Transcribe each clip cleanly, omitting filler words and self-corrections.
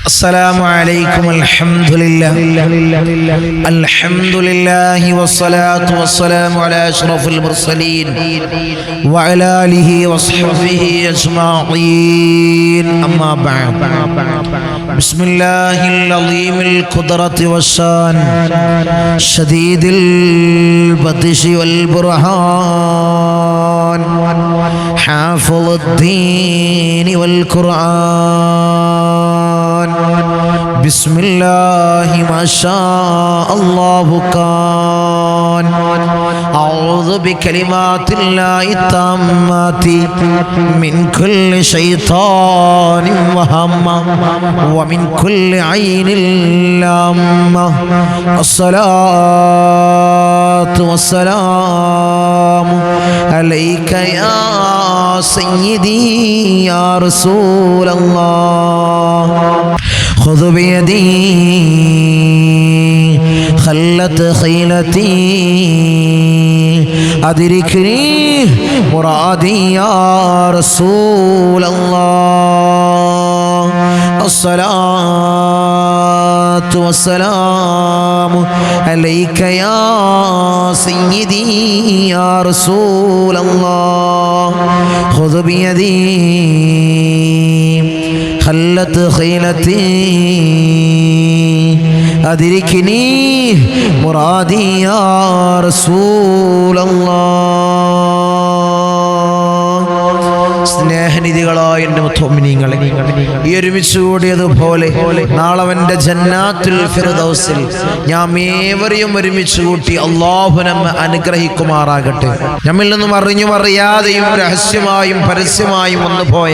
السلام عليكم. الحمد لله والصلاة والسلام على أشرف المرسلين وعلى آله وصحبه أجمعين. أما بعد، بسم الله العظيم القدرة والشان شديد البطش والبرهان حافظ الدين والقرآن. بسم الله ما شاء الله كان. أعوذ بكلمات الله التامات من كل شيطان وهمة ومن كل عين لامة. الصلاة والسلام عليك يا سيدي يا رسول الله. خذ بيدي خلت خيلتي أدركني مرادي يا رسول الله. الصلاة والسلام عليك يا سيدي يا رسول الله. خذ بيدي خلت خيلتي أدركني مرادي يا رسول الله. സ്നേഹനിധികളായ എൻ്റെ മുഅ്മിനീങ്ങളെ, ഈ ഒരുമിച്ച് കൂടിയതുപോലെ നാളെ അവൻ്റെ ജന്നാത്തുൽ ഫിർദൗസിൽ നാം ഏവരെയും ഒരുമിച്ച് കൂട്ടി അല്ലാഹു നമ്മെ അനുഗ്രഹിക്കുമാറാകട്ടെ. നമ്മിൽ നിന്നും അറിഞ്ഞും അറിയാതെയും രഹസ്യമായും പരസ്യമായും വന്നുപോയ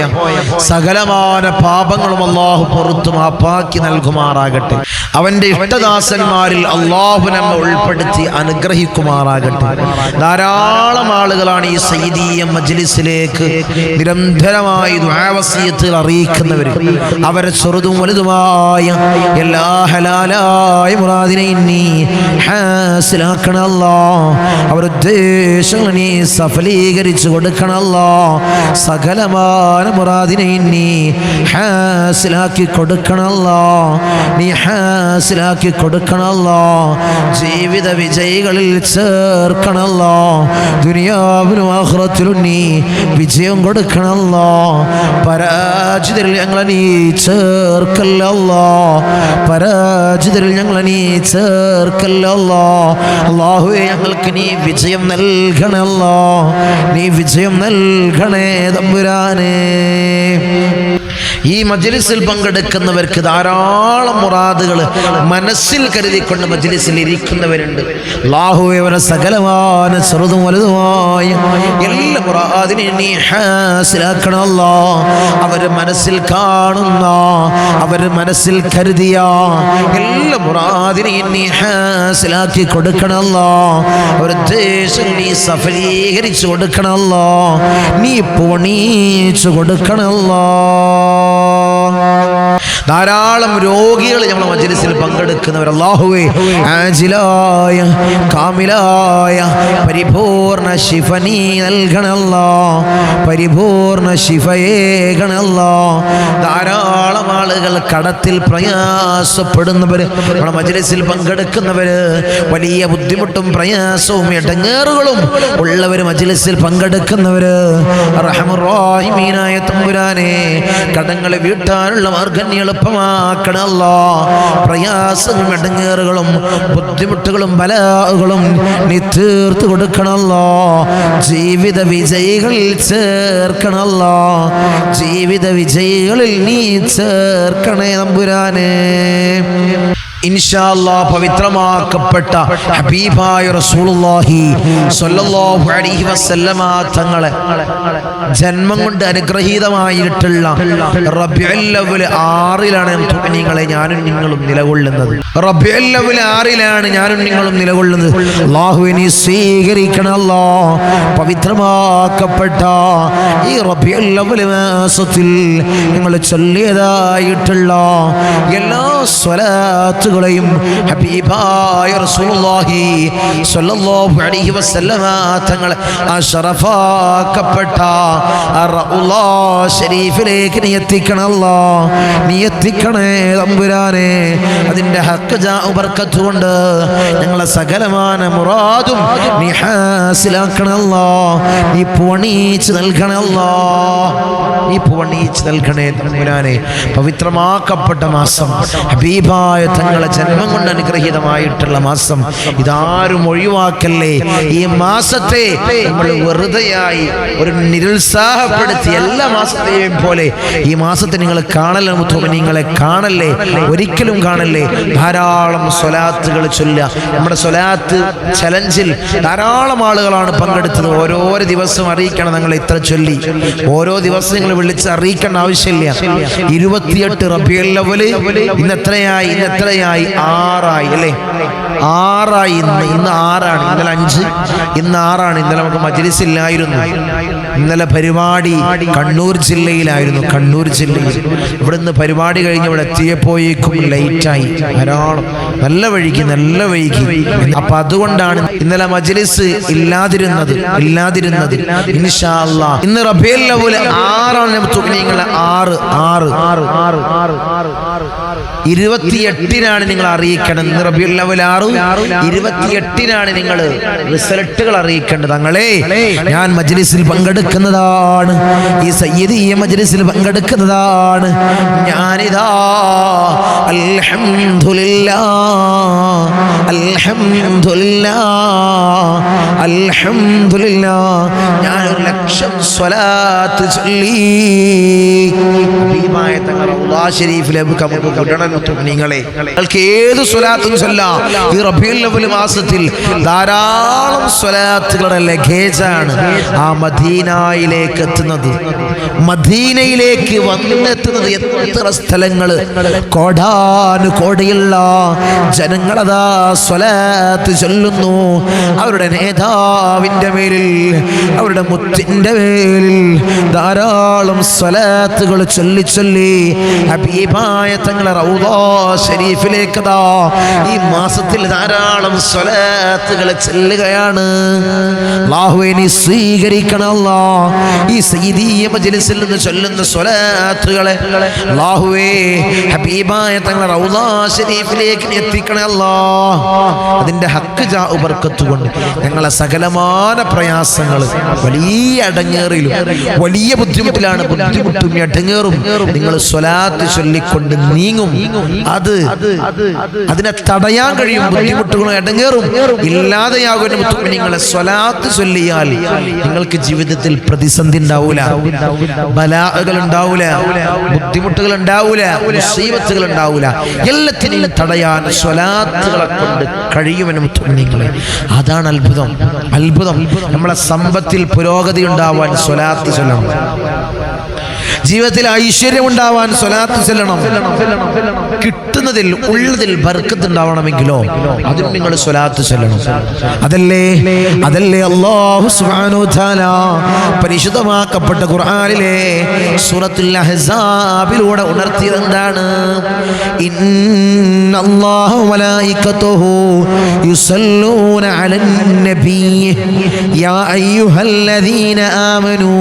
സകലമായ പാപങ്ങളും അല്ലാഹു പുറത്തു മാപ്പാക്കി നൽകുമാറാകട്ടെ. അവൻ്റെ ഇഷ്ടദാസന്മാരിൽ അല്ലാഹു നമ്മെ ഉൾപ്പെടുത്തി അനുഗ്രഹിക്കുമാറാകട്ടെ. ധാരാളം ആളുകളാണ് ഈ സയ്യിദിയ മജ്ലിസിലേക്ക് നിരന്തരമായി ദുആ വസിയത്തുകൾ അറിയിക്കുന്നവർ. അവരെ ചെറുതും വലുതുമായ എല്ലാ ഹലാലായ മുറാദിനെയും നീ ഹാസിലാക്കണമല്ലോ. അവരുടെ ഉദ്ദേശങ്ങൾ നീ സഫലീകരിച്ചു കൊടുക്കണമല്ലോ. സകലമായ മുറാദിനെയും നീ ഹാസിലാക്കി കൊടുക്കണമല്ലോ. നീ ഹാസിലാക്കി കൊടുക്കണമല്ലോ. ജീവിത വിജയികളിൽ ചേർക്കണമല്ലോ. ദുനിയാവിലും ആഖിറത്തിലും നീ വിജയം കൊടുക്കണമല്ലോ. പരാജിതരിൽ ഞങ്ങളെ നീ ചേർക്കല്ലല്ലോ. പരാജിതരിൽ ഞങ്ങളെ നീ ചേർക്കല്ലല്ലോ. അല്ലാഹുവേ, ഞങ്ങൾക്ക് നീ വിജയം നൽകണമല്ലോ. നീ വിജയം നൽകണേ തമ്പുരാനേ. ഈ മജ്ലിസിൽ പങ്കെടുക്കുന്നവർക്ക് ധാരാളം മുറാദുകൾ മനസ്സിൽ കരുതിക്കൊണ്ട് മജ്ലിസിൽ ഇരിക്കുന്നവരുണ്ട്. അല്ലാഹുവേ, അവരെ സകലമായ ചെറുതും വലുതുമായ എല്ലാ മുറാദിനെയും നീ ഹാസിലാക്കണമല്ലോ. അവർ മനസ്സിൽ കാണുന്ന, അവർ മനസ്സിൽ കരുതിയ എല്ലാ മുറാദിനെയും നീ ഹാസിലാക്കി കൊടുക്കണമല്ലോ. അവരുടെ ഉദ്ദേശം നീ സഫലീകരിച്ചു കൊടുക്കണമല്ലോ. നീ പൊണീച്ചു കൊടുക്കണമല്ലോ. ധാരാളം രോഗികൾ നമ്മുടെ മജ്ലിസിൽ പങ്കെടുക്കുന്നവർ അല്ലാഹുവേ, ആജിലായ കാമിലായ പരിപൂർണ ശിഫ നീ നൽകണമല്ലോ. പരിപൂർണ ശിഫയേകണമല്ലോ. ധാരാളം ആളുകൾ കടത്തിൽ പ്രയാസപ്പെടുന്നവർ നമ്മുടെ മജ്ലിസിൽ പങ്കെടുക്കുന്നവർ, വലിയ ബുദ്ധിമുട്ടും പ്രയാസവും ഇടങ്ങേറുകളും ഉള്ളവർ മജ്ലിസിൽ പങ്കെടുക്കുന്നവർ, അർഹമർ റഹീമീനായ തമ്പുരാനെ, കടങ്ങളെ വീട്ടാനുള്ള മാർഗ്ഗം നീ എളുപ്പമാക്കണമല്ലോ. പ്രയാസങ്ങളും ഇടങ്ങേറുകളും ബുദ്ധിമുട്ടുകളും ബലാകളും നീ തീർത്തു കൊടുക്കണമല്ലോ. ജീവിത വിജയികളിൽ ചേർക്കണമല്ലോ. ജീവിത വിജയികളിൽ നീ ചേർക്കണേ തമ്പുരാനെ. ഇൻഷാ അല്ലാഹ് പവിത്രമാക്കപ്പെട്ട ഹബീബായ റസൂലുള്ളാഹി സ്വല്ലല്ലാഹു അലൈഹി വസല്ലമ തങ്ങളെ ജന്മം കൊണ്ട് അനുഗ്രഹീതമായിട്ടുള്ള റബീഉൽ അവ്വൽ 6-ലാണ് മുഅ്മിനീങ്ങളെ ഞാനും നിങ്ങളും നിലകൊള്ളുന്നത്. റബീഉൽ അവ്വൽ 6-ലാണ് ഞാനും നിങ്ങളും നിലകൊള്ളുന്നത്. അല്ലാഹുവേ, നീ സ്വീകരിക്കണമല്ലോ. പവിത്രമാക്കപ്പെട്ട ഈ റബീഉൽ അവ്വൽ മാസത്തിൽ നിങ്ങൾ ചൊല്ലിയതായിട്ടുള്ള എല്ലാ സ്വലാത്തുകളും സ്വലാത്തുകളെയും ഹബീബായ റസൂലുള്ളാഹി സ്വല്ലല്ലാഹു അലൈഹി വസല്ലമ തങ്ങൾ ആ ശറഫാക്കപ്പെട്ട റൗള ശരീഫിലേക്ക് നീ എത്തിക്കണം അല്ലാഹ്, നീ എത്തിക്കണേ തമ്പുരാനെ. അതിൻ്റെ ഹക്ക് ജാഉ ബർക്കത്ത് കൊണ്ട് ഞങ്ങളെ സകലമാന മുറാദും നീ ഹാസിലാക്കണം അല്ലാഹ്, നീ പൂവണിച്ച് നൽകണം അല്ലാഹ്, നീ പൂവണിച്ച് നൽകണേ തമ്പുരാനെ. പവിത്രമാക്കപ്പെട്ട മാസം, ഹബീബായ തങ്ങളെ ജന്മം കൊണ്ട് അനുഗ്രഹീതമായിട്ടുള്ള മാസം, ഇതാരും ഒഴിവാക്കല്ലേ. ഈ മാസത്തെ നമ്മൾ വെറുതെയായി ഒരു നിരുത്സാഹപ്പെടുത്തി എല്ലാ മാസത്തെയും പോലെ ഈ മാസത്തെ നിങ്ങൾ കാണല്ലേ, നിങ്ങളെ കാണല്ലേ, ഒരിക്കലും കാണല്ലേ. ധാരാളം സ്വലാത്തുകൾ ചൊല്ലുക. നമ്മുടെ സ്വലാത്ത് ചലഞ്ചിൽ ധാരാളം ആളുകളാണ് പങ്കെടുത്തത്. ഓരോ ദിവസവും അറിയിക്കണം നിങ്ങൾ ഇത്ര ചൊല്ലി. ഓരോ ദിവസം നിങ്ങൾ വിളിച്ച് അറിയിക്കേണ്ട ആവശ്യമില്ല. 28 റബീഉൽ അവ്വൽ ഇന്ന് എത്രയായി? 6 അല്ലേ? 6 ഇന്ന് 6 ഇന്നലെ 5, ഇന്ന് 6. ഇന്നലെ നമുക്ക് മജ്‌ലിസ് ഇല്ലായിരുന്നു. ഇന്നലെ പരിപാടി കണ്ണൂർ ജില്ലയിലായിരുന്നു. കണ്ണൂർ ജില്ലയിൽ ഇവിടുന്ന് പരിപാടി കഴിഞ്ഞ് ഇവിടെ എത്തിയപ്പോഴേക്കും ലൈറ്റായി, ധാരാളം നല്ല വൈകി. അപ്പൊ അതുകൊണ്ടാണ് ഇന്നലെ മജ്‌ലിസ് ഇല്ലാതിരുന്നത്. ഇൻഷാ അല്ലാഹ് ഇന്ന് റബീഉൽ അവ്വൽ 6 നിങ്ങൾ 28-നാണ് നിങ്ങൾ അറിയിക്കണം. ഇന്ന് റബീഉൽ അവ്വൽ 6, 28-നാണ് നിങ്ങൾ റിസൾട്ടുകൾ അറിയിക്കേണ്ടത്. തങ്ങളെ ഞാൻ മജ്‌ലിസിൽ പങ്കെടുക്കുന്നതാണ്, ഈ സയ്യിദിയ മജ്‌ലിസിൽ പങ്കെടുക്കുന്നതാണ്. ഞാനിതാ അൽഹംദുലില്ലാ ഞാൻ 1,00,000 സ്വലാത്ത് ചൊല്ലി. ഹബീബായ തങ്ങൾ റൗള ശരീഫിലേക്ക് നമുക്ക് കൊണ്ടുവരണം. നിങ്ങൾക്ക് ഏത് സ്വലാത്തും ചൊല്ലാം. ഈ റബീഉൽ അവ്വൽ മാസത്തിൽ ധാരാളം സ്വലാത്തുകളുടെ ലഗേജാണ് ആ മദീനയിലേക്ക് എത്തുന്നത്. മദീനയിലേക്ക് വന്നെത്തുന്നത് എത്ര സ്ഥലങ്ങൾ, കോടാനുകോടിയുള്ള ജനങ്ങളതാ സ്വലാത്ത് ചൊല്ലുന്നു. അവരുടെ നേതാവിൻ്റെ മേലിൽ, അവരുടെ മുത്തിൻ്റെ മേലിൽ ധാരാളം സ്വലാത്തുകൾ ചൊല്ലി ഹബീബായ തങ്ങളെ റൗള ശരീഫിലേക്ക് ഈ മാസത്തിൽ ധാരാളം സ്വലാത്തുകൾ ചൊല്ലുകയാണ്. അല്ലാഹുവേ നീ സ്വീകരിക്കണം അല്ലാഹ്. ഈ സയ്യിദിയ മജ്‌ലിസിൽ നിന്ന് ചൊല്ലുന്ന സ്വലാത്തുകളെ അല്ലാഹുവേ ഹബീബായ തങ്ങളെ റൗള ശരീഫിലേക്ക് നീ എത്തിക്കണം അല്ലാഹ്. അതിൻ്റെ ഹക്ക് ജാഉ ബർക്കത്ത് കൊണ്ട് ഞങ്ങളെ സകലമാന പ്രയാസങ്ങൾ, വലിയ അടങ്ങേറിലും വലിയ ബുദ്ധിമുട്ടിലാണ്, ബുദ്ധിമുട്ടും അടങ്ങേറും നിങ്ങൾ സ്വലാത്ത് ചൊല്ലിക്കൊണ്ട് നീങ്ങും. അതിനെ തടയാൻ കഴിയും. ബുദ്ധിമുട്ടുകളും അടങ്ങേറും ഇല്ലാതെയാകുന്ന നിങ്ങളെ സ്വലാത്ത് ചൊല്ലിയാൽ നിങ്ങൾക്ക് ജീവിതത്തിൽ പ്രതിസന്ധി ഉണ്ടാവൂല, ബലാഅകൾ ഉണ്ടാവൂല, ബുദ്ധിമുട്ടുകൾ ഉണ്ടാവൂല, മുസീബത്തുകൾ ഉണ്ടാവൂല. എല്ലാത്തിനെയും തടയാൻ സ്വലാത്തുകളെ കൊണ്ട് കഴിയുമെന്ന് നിങ്ങളെ. അതാണ് അത്ഭുതം. നമ്മളെ സമ്പത്തിൽ പുരോഗതി ഉണ്ടാവാൻ സ്വലാത്ത് ചൊല്ലണം. ജീവിതത്തിൽ ഐശ്വര്യം ഉണ്ടാവാൻ സ്വലാത്ത് ചൊല്ലണം. കിട്ടുന്നതിൽ ഉള്ളതിൽ ബർക്കത്ത് ഉണ്ടാവണമെങ്കിലോ അതിന് നിങ്ങൾ സ്വലാത്ത് ചൊല്ലണം. അതല്ലേ അല്ലാഹു സുബ്ഹാനഹു വ തആല പരിശുദ്ധമാക്കപ്പെട്ട ഖുർആനിലെ സൂറത്തുൽ അഹ്സാബിലൂടെ ഉണർത്തിയത് എന്താണ്? ഇന്നല്ലാഹ വമലായികതുഹു യുസല്ലൂന അലൻ നബി യാ അയ്യുഹല്ലദീന ആമനൂ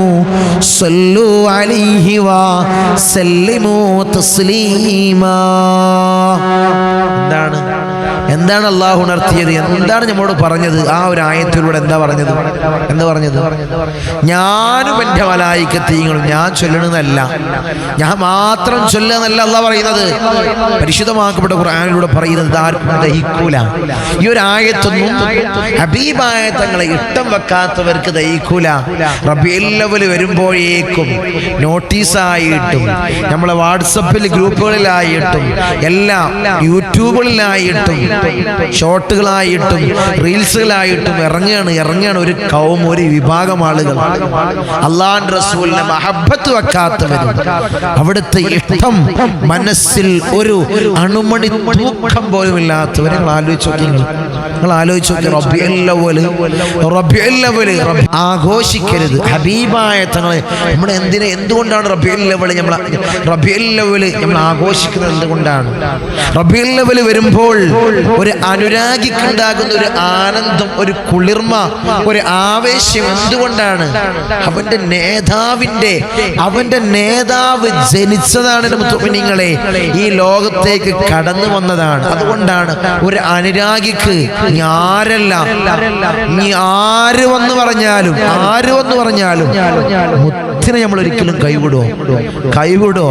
സല്ലൂ അലൈഹി വസല്ലിമൂ തസ്ലീമാ. എന്താണ് അല്ലാഹു ഉണർത്തിയത്? എന്താണ് നമ്മളോട് പറഞ്ഞത്? ആ ഒരു ആയത്തിലൂടെ എന്താ പറഞ്ഞത്? ഞാനും എൻ്റെ മലായികത്തുകളും ഞാൻ ചൊല്ലണമെന്നല്ല, ഞാൻ മാത്രം ചൊല്ലുന്നല്ല അല്ലാഹു പറയുന്നത്. പരിശുദ്ധമാക്കപ്പെട്ട ഖുർആനിലൂടെ പറയുന്നത് ആർക്കും ദഹിക്കൂല. ഈ ഒരു ആയത്തൊന്നും ഹബീബായ തങ്ങളെ ഇഷ്ടം വെക്കാത്തവർക്ക് ദഹിക്കൂല. റബീഉൽ അവ്വൽ വരുമ്പോഴേക്കും നോട്ടീസായിട്ടും നമ്മളെ വാട്സപ്പിൽ ഗ്രൂപ്പുകളിലായിട്ടും എല്ലാം യൂട്യൂബുകളിലായിട്ടും ഷോർട്ടുകളായിട്ടും റീൽസുകളായിട്ടും ഇറങ്ങുകയാണ് ഒരു കൗം, ഒരു വിഭാഗം ആളുകൾ. അല്ലാഹുവിന്റെ റസൂലിനെ മഹബ്ബത്ത് വെക്കാത്തവരും അവിടുത്തെ ഇഷ്ടം മനസ്സിൽ ഒരു അണുമണി തൂക്കം പോലും ഇല്ലാത്തവരെ നിങ്ങൾ ആലോചിച്ച് നോക്കി. റബീഉൽ അവ്വൽ ആഘോഷിക്കരുത്. ഹബീബായ തങ്ങളെ നമ്മൾ എന്തുകൊണ്ടാണ് റബീഉൽ അവ്വൽ നമ്മൾ ആഘോഷിക്കുന്നത്? എന്തുകൊണ്ടാണ്? റബീഉൽ അവ്വൽ വരുമ്പോൾ ഒരു അനുരാഗിക്കുണ്ടാകുന്ന ഒരു ആനന്ദം, ഒരു കുളിർമ, ഒരു ആവേശം എന്തുകൊണ്ടാണ്? അവന്റെ നേതാവ് ജനിച്ചതാണ് മുഅ്മിനീങ്ങളെ, ഈ ലോകത്തേക്ക് കടന്നു വന്നതാണ്. അതുകൊണ്ടാണ് ഒരു അനുരാഗിക്ക് നീ ആര് വന്ന് പറഞ്ഞാലും മുത്തിനെ നമ്മൾ ഒരിക്കലും കൈവിടോ?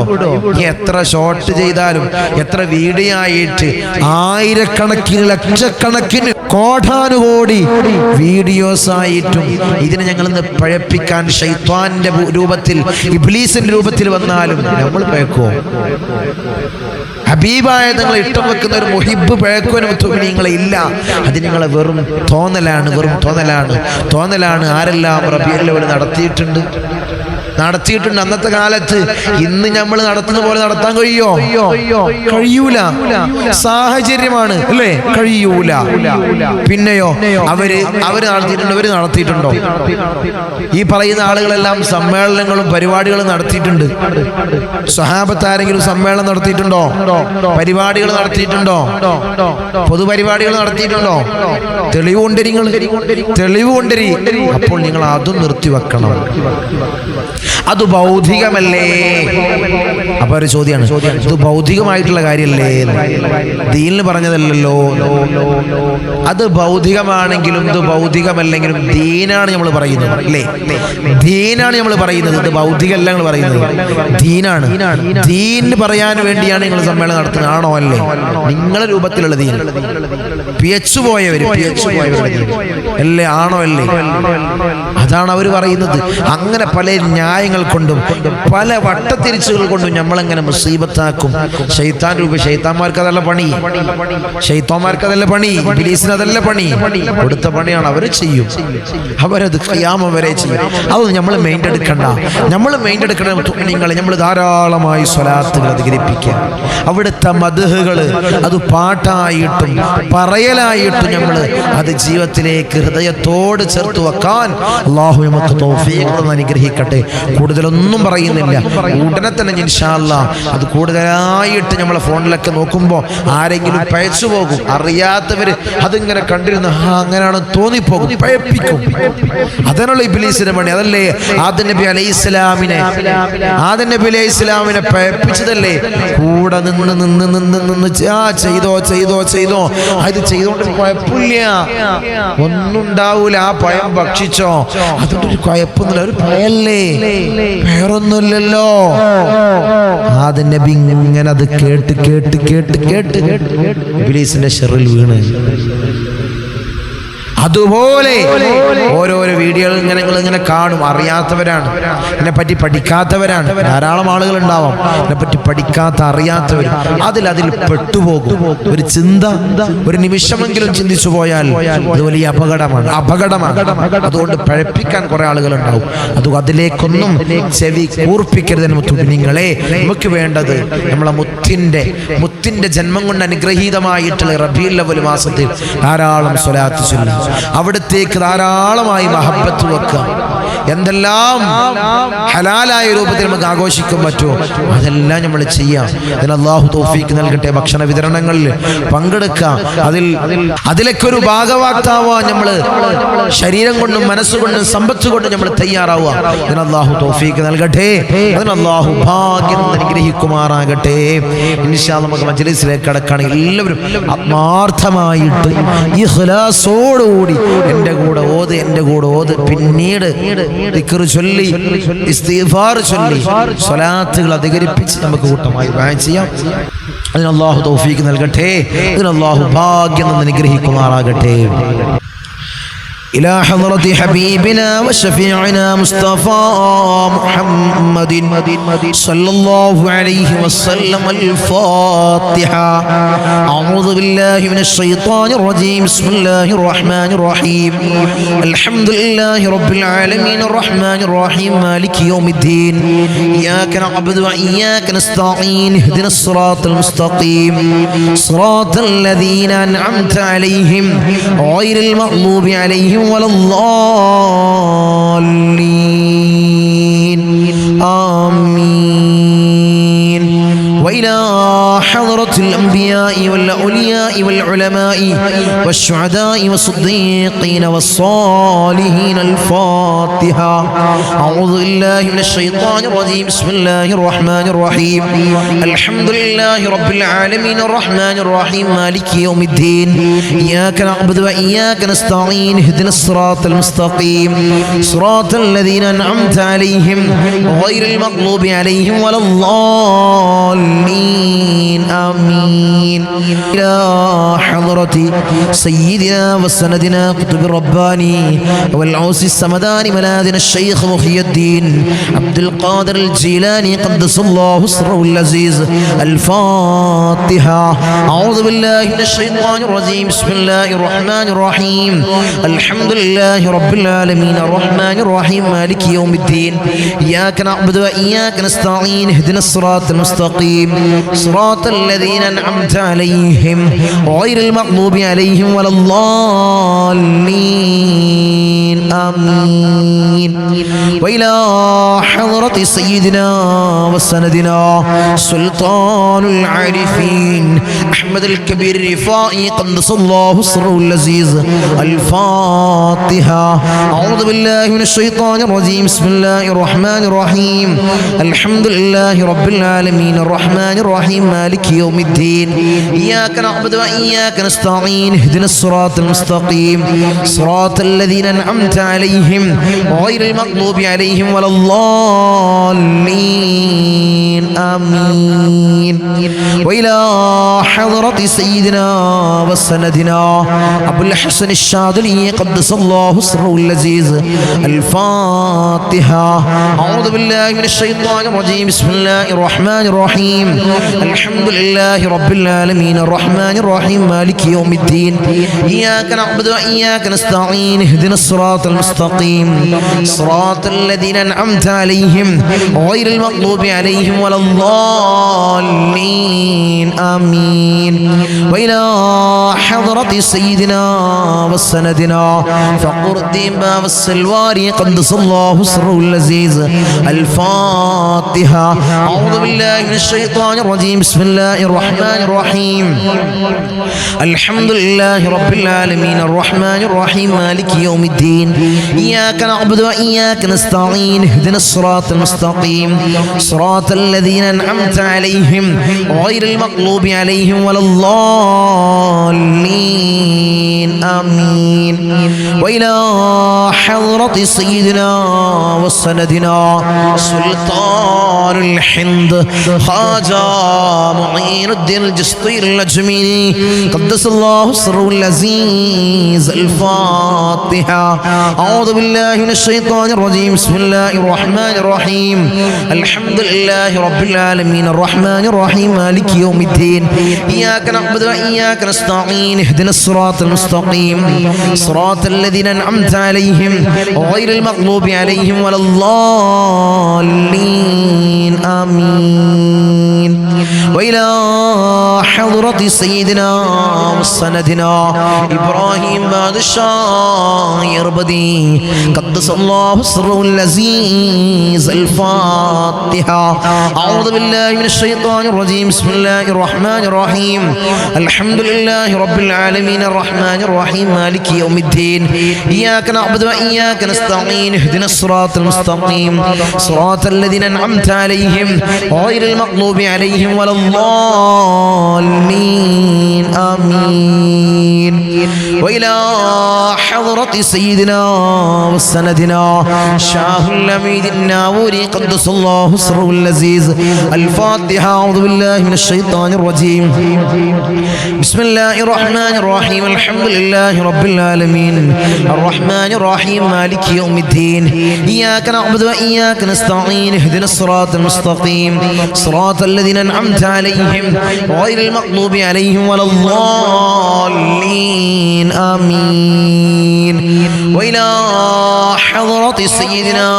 എത്ര ഷോട്ട് ചെയ്താലും, എത്ര വീഡിയോ ആയിട്ട് ആയിരക്കണക്കിന് ലക്ഷക്കണക്കിന് കോടാനുകോടി വീഡിയോസ് ആയിട്ടും ഇതിനെ ഞങ്ങളിന്ന് പഴപ്പിക്കാൻ ശൈത്വാന്റെ രൂപത്തിൽ, ഇബ്ലീസിന്റെ രൂപത്തിൽ വന്നാലും നമ്മൾ പഴക്കുമോ? ഹബീബായ നിങ്ങൾ ഇഷ്ടം വെക്കുന്ന ഒരു മുഹിബ് പഴക്കുവാനും നിങ്ങളെ ഇല്ല. അത് നിങ്ങളെ വെറും തോന്നലാണ്. ആരെല്ലാം റബീഉൽ അവ്വൽ നടത്തിയിട്ടുണ്ട്. അന്നത്തെ കാലത്ത് ഇന്ന് നമ്മൾ നടത്തുന്ന പോലെ നടത്താൻ കഴിയൂല. സാഹചര്യമാണ് അല്ലേ? കഴിയൂല. പിന്നെയോ അവര് നടത്തിയിട്ടുണ്ടോ? ഈ പറയുന്ന ആളുകളെല്ലാം സമ്മേളനങ്ങളും പരിപാടികളും നടത്തിയിട്ടുണ്ട്. സ്വഹാബത്ത് ആരെങ്കിലും സമ്മേളനം നടത്തിയിട്ടുണ്ടോ? പരിപാടികൾ നടത്തിയിട്ടുണ്ടോ? പൊതുപരിപാടികൾ നടത്തിയിട്ടുണ്ടോ? തെളിവുകൊണ്ടരി. അപ്പോൾ നിങ്ങൾ അതും നിർത്തിവെക്കണം. അത് ഭൗതികമല്ലേ? അപ്പൊ ഒരു ചോദ്യമാണ്, ഇത് ഭൗതികമായിട്ടുള്ള കാര്യമല്ലേ? ദീനിൽ പറഞ്ഞതല്ലല്ലോ. അത് ഭൗതികമാണെങ്കിലും ഇത് ഭൗതികമല്ലെങ്കിലും ദീനാണ് നമ്മൾ പറയുന്നത് അല്ലേ? ദീനാണ് നമ്മൾ പറയുന്നത്. ഇത് ഭൗതികമല്ല നമ്മൾ പറയുന്നത്, ദീനാണ്. ദീന് പറയാൻ വേണ്ടിയാണ് നിങ്ങൾ സമ്മേളനം നടത്തുന്നത്, ആണോ അല്ലേ? നിങ്ങളുടെ രൂപത്തിലുള്ള ദീൻ. പിയച്ചു പോയവര് അല്ലേ, ആണോ അല്ലേ? അതാണ് അവർ പറയുന്നത്. അങ്ങനെ പല ന്യായങ്ങൾ കൊണ്ടും പല വട്ടത്തിരിച്ചുകൾ കൊണ്ടും നമ്മളെങ്ങനെ മുസീബത്താക്കും. ശൈത്താന്മാർക്ക് അതല്ല പണി, ഇബ്ലീസിന് അതല്ല പണി. കൊടുത്ത പണിയാണ് അവർ ചെയ്യും. അവരത് ഖിയാമം വരെ ചെയ്യും. അതൊന്നും നമ്മൾ മെയിൻ്റ് എടുക്കണ്ട. നമ്മൾ ധാരാളമായി സ്വലാത്തുകൾ അധികരിപ്പിക്കുക. അവിടുത്തെ മദ്ഹുകൾ അത് പാട്ടായിട്ടും പറയലായിട്ടും നമ്മൾ അത് ജീവിതത്തിലേക്ക് ഹൃദയത്തോട് ചേർത്ത് വെക്കാൻ അല്ലാഹു നമുക്ക് തൗഫീഖ് അനുഗ്രഹിക്കട്ടെ. കൂടുതലൊന്നും പറയുന്നില്ല, ഉടനെ തന്നെ ഇൻഷാ അല്ലാഹ് അത് കൂടുതലായിട്ട് നമ്മളെ ഫോണിലൊക്കെ നോക്കുമ്പോൾ ആരെങ്കിലും പഴച്ചു പോകും. അറിയാത്തവര് അതിങ്ങനെ കണ്ടിരുന്ന അങ്ങനെയാണ് തോന്നിപ്പോകും, പഴപ്പിക്കും. അതിനുള്ള ഇബ്ലീസിന്റെ പണി അതല്ലേ? ആദം നബി അലൈഹി ഇസ്ലാമിനെ പഴപ്പിച്ചതല്ലേ? കൂടെ നിന്ന് ചെയ്തോ അത് ചെയ്തോണ്ട് കുഴപ്പമില്ല, ഒന്നും ഉണ്ടാവൂല. ആ പഴം ഭക്ഷിച്ചോ, അതുകൊണ്ട് ഒരു കുഴപ്പമൊന്നുമില്ല, ഒരു പഴല്ലേ, വേറൊന്നുമില്ലല്ലോ. ആദം നബി ഇങ്ങനെ അത് കേട്ട് ഇബ്ലീസിന്റെ ശർറിൽ വീണ്. അതുപോലെ ഓരോരോ വീഡിയോകൾ ഇങ്ങനെ കാണും. അറിയാത്തവരാണ്, ഇതിനെപ്പറ്റി പഠിക്കാത്തവരാണ്, ധാരാളം ആളുകൾ ഉണ്ടാവാം. ഇതിനെപ്പറ്റി പഠിക്കാത്ത അറിയാത്തവർ അതിൽ പെട്ടുപോകും. ഒരു ചിന്ത, ഒരു നിമിഷമെങ്കിലും ചിന്തിച്ചു പോയാൽ അത് വലിയ അപകടമാണ്. അതുകൊണ്ട് പഴപ്പിക്കാൻ കുറെ ആളുകൾ ഉണ്ടാവും. അതിലേക്കൊന്നും ചെവി കൂർപ്പിക്കരുത്. നിങ്ങളെ നമുക്ക് വേണ്ടത് നമ്മളെ മുത്തിന്റെ ജന്മം കൊണ്ട് അനുഗ്രഹീതമായിട്ടുള്ള റബീഉൽ അവ്വൽ മാസത്തിൽ ധാരാളം സ്വലാത്ത് ചൊല്ലുക. അവിടത്തേക്ക് ധാരാളമായി മഹബ്ബത്ത് വെക്കുക. എന്തെല്ലാം ഹലാലായ രൂപത്തിൽ നമുക്ക് ആഘോഷിക്കാൻ പറ്റുമോ അതെല്ലാം നമ്മൾ ചെയ്യാം. അതിന് അല്ലാഹു തൗഫീഖ് നൽകട്ടെ. ഭക്ഷണ വിതരണങ്ങളിൽ പങ്കെടുക്കാം. അതിലൊക്കെ ഒരു ഭാഗവാക്കാവാൻ നമ്മൾ ശരീരം കൊണ്ടും മനസ്സുകൊണ്ടും സമ്പത്ത് കൊണ്ടും നമ്മൾ തയ്യാറാവുക. അതിന് അല്ലാഹു തൗഫീഖ് നൽകട്ടെ. അതിന് അല്ലാഹു ഭാഗ്യം അനുഗ്രഹിക്കുമാറാകട്ടെ. ഇൻഷാ അല്ലാഹ് നമുക്ക് മജ്‌ലിസിലേക്ക് കടക്കുകയാണ്. എല്ലാവരും ആത്മാർത്ഥമായിട്ട് ഇഖ്ലാസോടുകൂടി എൻ്റെ കൂടെ ഓത്. പിന്നീട് ദിക്ർ ചൊല്ലി, ഇസ്തിഗ്ഫാർ ചൊല്ലി, സ്വലാത്തുകൾ അധികരിപ്പിച്ച് നമുക്ക് കൂട്ടമായി ദുആ ചെയ്യാം. അതിന് അല്ലാഹു തൗഫീഖ് നൽകട്ടെ. അതിന് അല്ലാഹു ഭാഗ്യം അനുഗ്രഹിക്കുമാറാകട്ടെ. إلى حضرة حبيبنا وشفيعنا مصطفى محمد صلى الله عليه وسلم. الفاتحة. أعوذ بالله من الشيطان الرجيم. بسم الله الرحمن الرحيم. الحمد لله رب العالمين الرحمن الرحيم مالك يوم الدين. إياك نعبد وإياك نستعين. اهدنا الصراط المستقيم صراط الذين أنعمت عليهم غير المغضوب عليهم ولا الضالين. آمين. وإلى حضرة الأنبياء والأولياء والعلماء والشهداء والصديقين والصالحين. الفاتحة. أعوذ بالله من الشيطان الرجيم. بسم الله الرحمن الرحيم. الحمد لله رب العالمين الرحمن الرحيم مالك يوم الدين. إياك نعبد وإياك نستعين. اهدنا الصراط المستقيم صراط الذين أنعمت عليهم غير المغضوب عليهم ولا الضالين. آمين. إلى حضرة سيدنا وسندنا قطب الرباني والعوس السمداني ملاذنا الشيخ محي الدين عبد القادر الجيلاني قدس الله سره العزيز. الفاتحة. أعوذ بالله من الشيطان الرجيم. بسم الله الرحمن الرحيم. الحمد لله رب العالمين الرحمن الرحيم مالك يوم الدين. إياك نعبد وإياك نستعين. اهدنا الصراط المستقيم صراط الذين أنعمت عليهم غير المغضوب عليهم ولا الضالين. آمين. وإلى حضرة سيدنا وسندنا سلطان العارفين أحمد الكبير الرفائي قدس الله سره العزيز. الفاتحة. أعوذ بالله من الشيطان الرجيم. بسم الله الرحمن الرحيم. الحمد لله رب العالمين الرحمن الرحيم مالك يوم الدين. إياك نعبد وإياك نستعين. اهدنا الصراط المستقيم صراط الذين أنعمت عليهم غير المغضوب عليهم ولا الضالين. آمين. وإلى حضرة سيدنا وسندنا أبو الحسن الشاذلي قدس الله سره العزيز. الفاتحة. أعوذ بالله من الشيطان الرجيم. بسم الله الرحمن الرحيم. الحمد لله رب العالمين الرحمن الرحيم مالك يوم الدين. إياك نعبد وإياك نستعين. اهدنا الصراط المستقيم صراط الذين أنعمت عليهم غير المغضوب عليهم ولا الضالين. آمين. وإلى حضرة سيدنا وسندنا فقر الدين باب السلواري قدس الله سره العزيز. الفاتحة. أعوذ بالله من الشيطان الرجيم. بسم الله الرحمن الرحيم. الحمد لله رب العالمين الرحمن الرحيم مالك يوم الدين. إياك نعبد وإياك نستعين. اهدنا الصراط المستقيم صراط الذين أنعمت عليهم غير المغضوب عليهم ولا الضالين. آمين. وإلى حضرة سيدنا وسندنا سلطان الحند خواجة معين الدين الجسطي الأجميري قدس الله سره العزيز. الفاتحة. أعوذ بالله من الشيطان الرجيم. بسم الله الرحمن الرحيم. الحمد لله رب العالمين الرحمن الرحيم مالك يوم الدين. إياك نعبد وإياك نستعين. اهدنا الصراط المستقيم صراط الذين أنعمت عليهم غير المغضوب عليهم ولا الضالين. آمين. وإلى حضرة سيدنا وسندنا إبراهيم بادشاه يربدي قدس الله سره العزيز. الفاتحة. أعوذ بالله من الشيطان الرجيم. بسم الله الرحمن الرحيم. الحمد لله رب العالمين الرحمن الرحيم مالك يوم الدين. إياك نعبد وإياك نستعين. اهدنا الصراط المستقيم صراط الذين أنعمت عليهم غير المغضوب عليهم ولا الضالين. الضالين آمين. وإلى حضرة سيدنا وسندنا شاه الأميد الناوري قدس الله سره العزيز الفاتحة. أعوذ بالله من الشيطان الرجيم. بسم الله الرحمن الرحيم. الحمد لله رب العالمين الرحمن الرحيم مالك يوم الدين. إياك نعبد وإياك نستعين. اهدنا الصراط المستقيم صراط الذين أنعمت عليهم غير المغضوب عليهم ولا الضالين آمين. وإلى حضرة سيدنا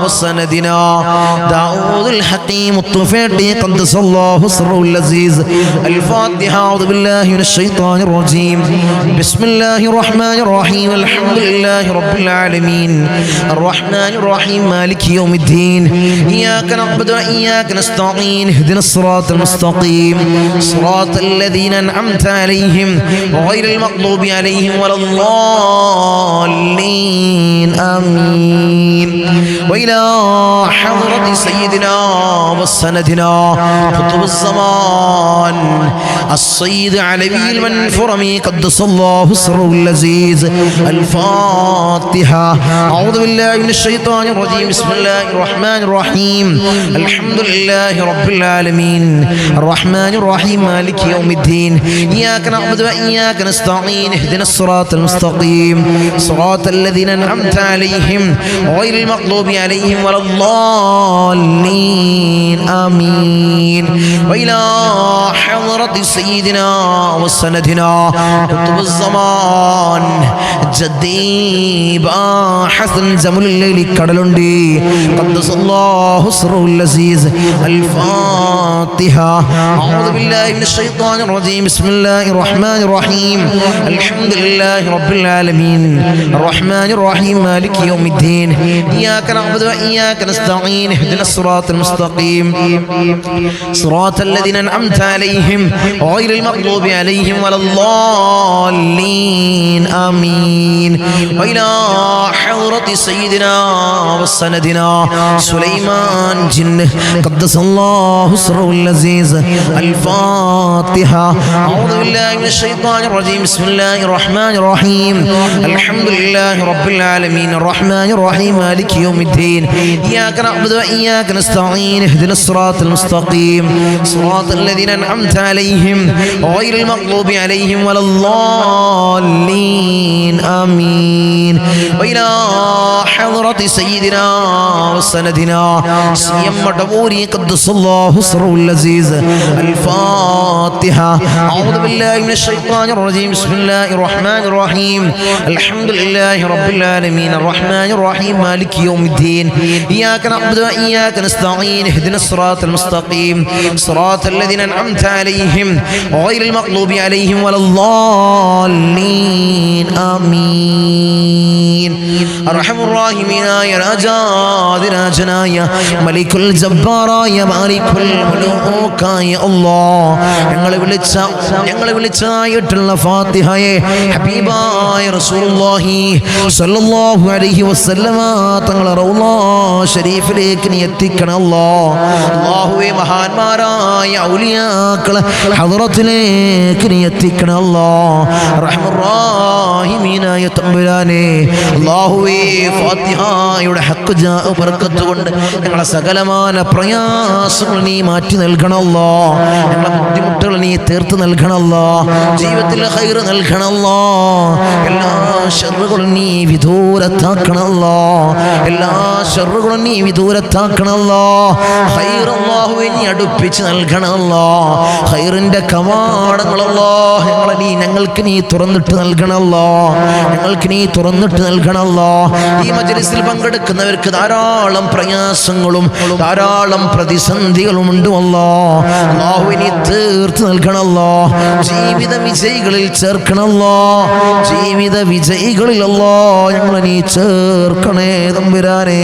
وسندنا داود الحكيم الطفيلي قدس الله سره العزيز الفاتحة. أعوذ بالله من الشيطان الرجيم. بسم الله الرحمن الرحيم. الحمد لله رب العالمين الرحمن الرحيم مالك يوم الدين. إياك نعبد وإياك نستعين. اهدنا الصراط المستقيم صراط الذين أنعمت عليهم غير المغضوب عليهم ولا الضالين آمين. وإلى حضرة سيدنا وسندنا قطب الزمان السيد علوي المنفرمي قدس الله سره العزيز الفاتحة. أعوذ بالله من الشيطان الرجيم. بسم الله الرحمن الرحيم. الحمد لله رب العالمين الرحمن الرحيم مالك يوم الدين. إياك نعبد وإياك نستعين. اهدنا الصراط المستقيم صراط الذين أنعمت عليهم غير المغضوب عليهم ولا الضالين آمين. وإلى حضرة سيدنا وسندنا قطب الزمان جدي حسن زمل الليل كدلندي قدس الله سره العزيز الفاتحة. أعوذ بالله من الشيطان الرجيم. بسم الله الرحمن الرحيم. الحمد لله رب العالمين الرحمن الرحيم مالك يوم الدين. إياك نعبد وإياك نستعين. اهدنا الصراط المستقيم صراط الذين أنعمت عليهم غير المغضوب عليهم ولا الضالين آمين. وإلى حضرة سيدنا وسندنا سليمان جن قدس الله سره العزيز الفاتحة. أعوذ بالله من الشيطان الرجيم. بسم الله الرحمن الرحيم. الحمد لله رب العالمين الرحمن الرحيم مالك يوم الدين. إياك نعبد وإياك نستعين. اهدنا الصراط المستقيم صراط الذين أنعمت عليهم غير المغضوب عليهم ولا الضالين آمين. وإلى حضرة سيدنا وسندنا سيم دبوري قدس الله سره العزيز الفاتحة. أعوذ بالله من الشيطان الرجيم. بسم الله الرحمن الرحيم. الحمد لله رب العالمين الرحمن الرحيم مالك يوم الدين. إياك نعبد وإياك نستعين. اهدنا الصراط المستقيم صراط الذين أنعمت عليهم غير المغضوب عليهم ولا الضالين آمين. أرحم الراحمين يا രാജാതിരാജനായ മലിക്കുൽ ജബ്ബാറായ മാലിക്കുൽ മുലൂക്കായ അല്ലാഹ് ഞങ്ങളെ വിളിച്ചായിട്ടുള്ള ഫാത്തിഹയെ ഹബീബായ റസൂലുള്ളാഹി സ്വല്ലല്ലാഹു അലൈഹി വസല്ലമ തങ്ങളെ റൗള ശരീഫിലേക്ക് നീ എത്തിക്കണം അല്ലാഹ്. അല്ലാഹുവേ മഹാന്മാരായ ഔലിയാക്കളെ ഹദ്റത്തിലേക്ക് നീ എത്തിക്കണം അല്ലാഹ്. റഹ്മർ റഹീമീനായ തമ്പുരാനെ അല്ലാഹുവേ ഫാത്തിഹയുടെ ഹഖ് ജാ ബർക്കത്ത് കൊണ്ട് ഞങ്ങളെ സകലമായ പ്രയാസങ്ങൾ നീ മാറ്റി നൽകണമല്ലോ. ഞങ്ങളെ ബുദ്ധിമുട്ടുകൾ നീ തീർത്ത് നൽകണമല്ലോ. ജീവിതത്തിൽ ഖൈർ നൽകണമല്ലോ. എല്ലാ ശർറുകളും നീ വിദൂരത്താക്കണമല്ലോ. എല്ലാ ശർറുകളും നീ വിദൂരത്താക്കണമല്ലോ. ഖൈർ അല്ലാഹുവേ നീ അടുപ്പിച്ച് നൽകണമല്ലോ. ഖൈറിന്റെ കവാടങ്ങളല്ലോ ഞങ്ങൾക്ക് നീ തുറന്നിട്ട് നൽകണമല്ലോ. ഞങ്ങൾക്ക് നീ തുറന്നിട്ട് നൽകണമല്ലോ. ഈ മജ്‌ലിസിൽ പങ്കെടുക്കുന്നവർക്ക് ധാരാളം പ്രയാസങ്ങളും ധാരാളം പ്രതിസന്ധികളും ഉണ്ട് അല്ലാഹ്. അല്ലാഹുവേ നീ തീർത്ത് നൽകണമല്ലോ. ജീവിത വിജയികളിൽ ചേർക്കണമല്ലോ. ജീവിത വിജയികളിൽ അല്ലാഹ് ഞങ്ങളെ നീ ചേർക്കണേ തമ്പുരാനേ.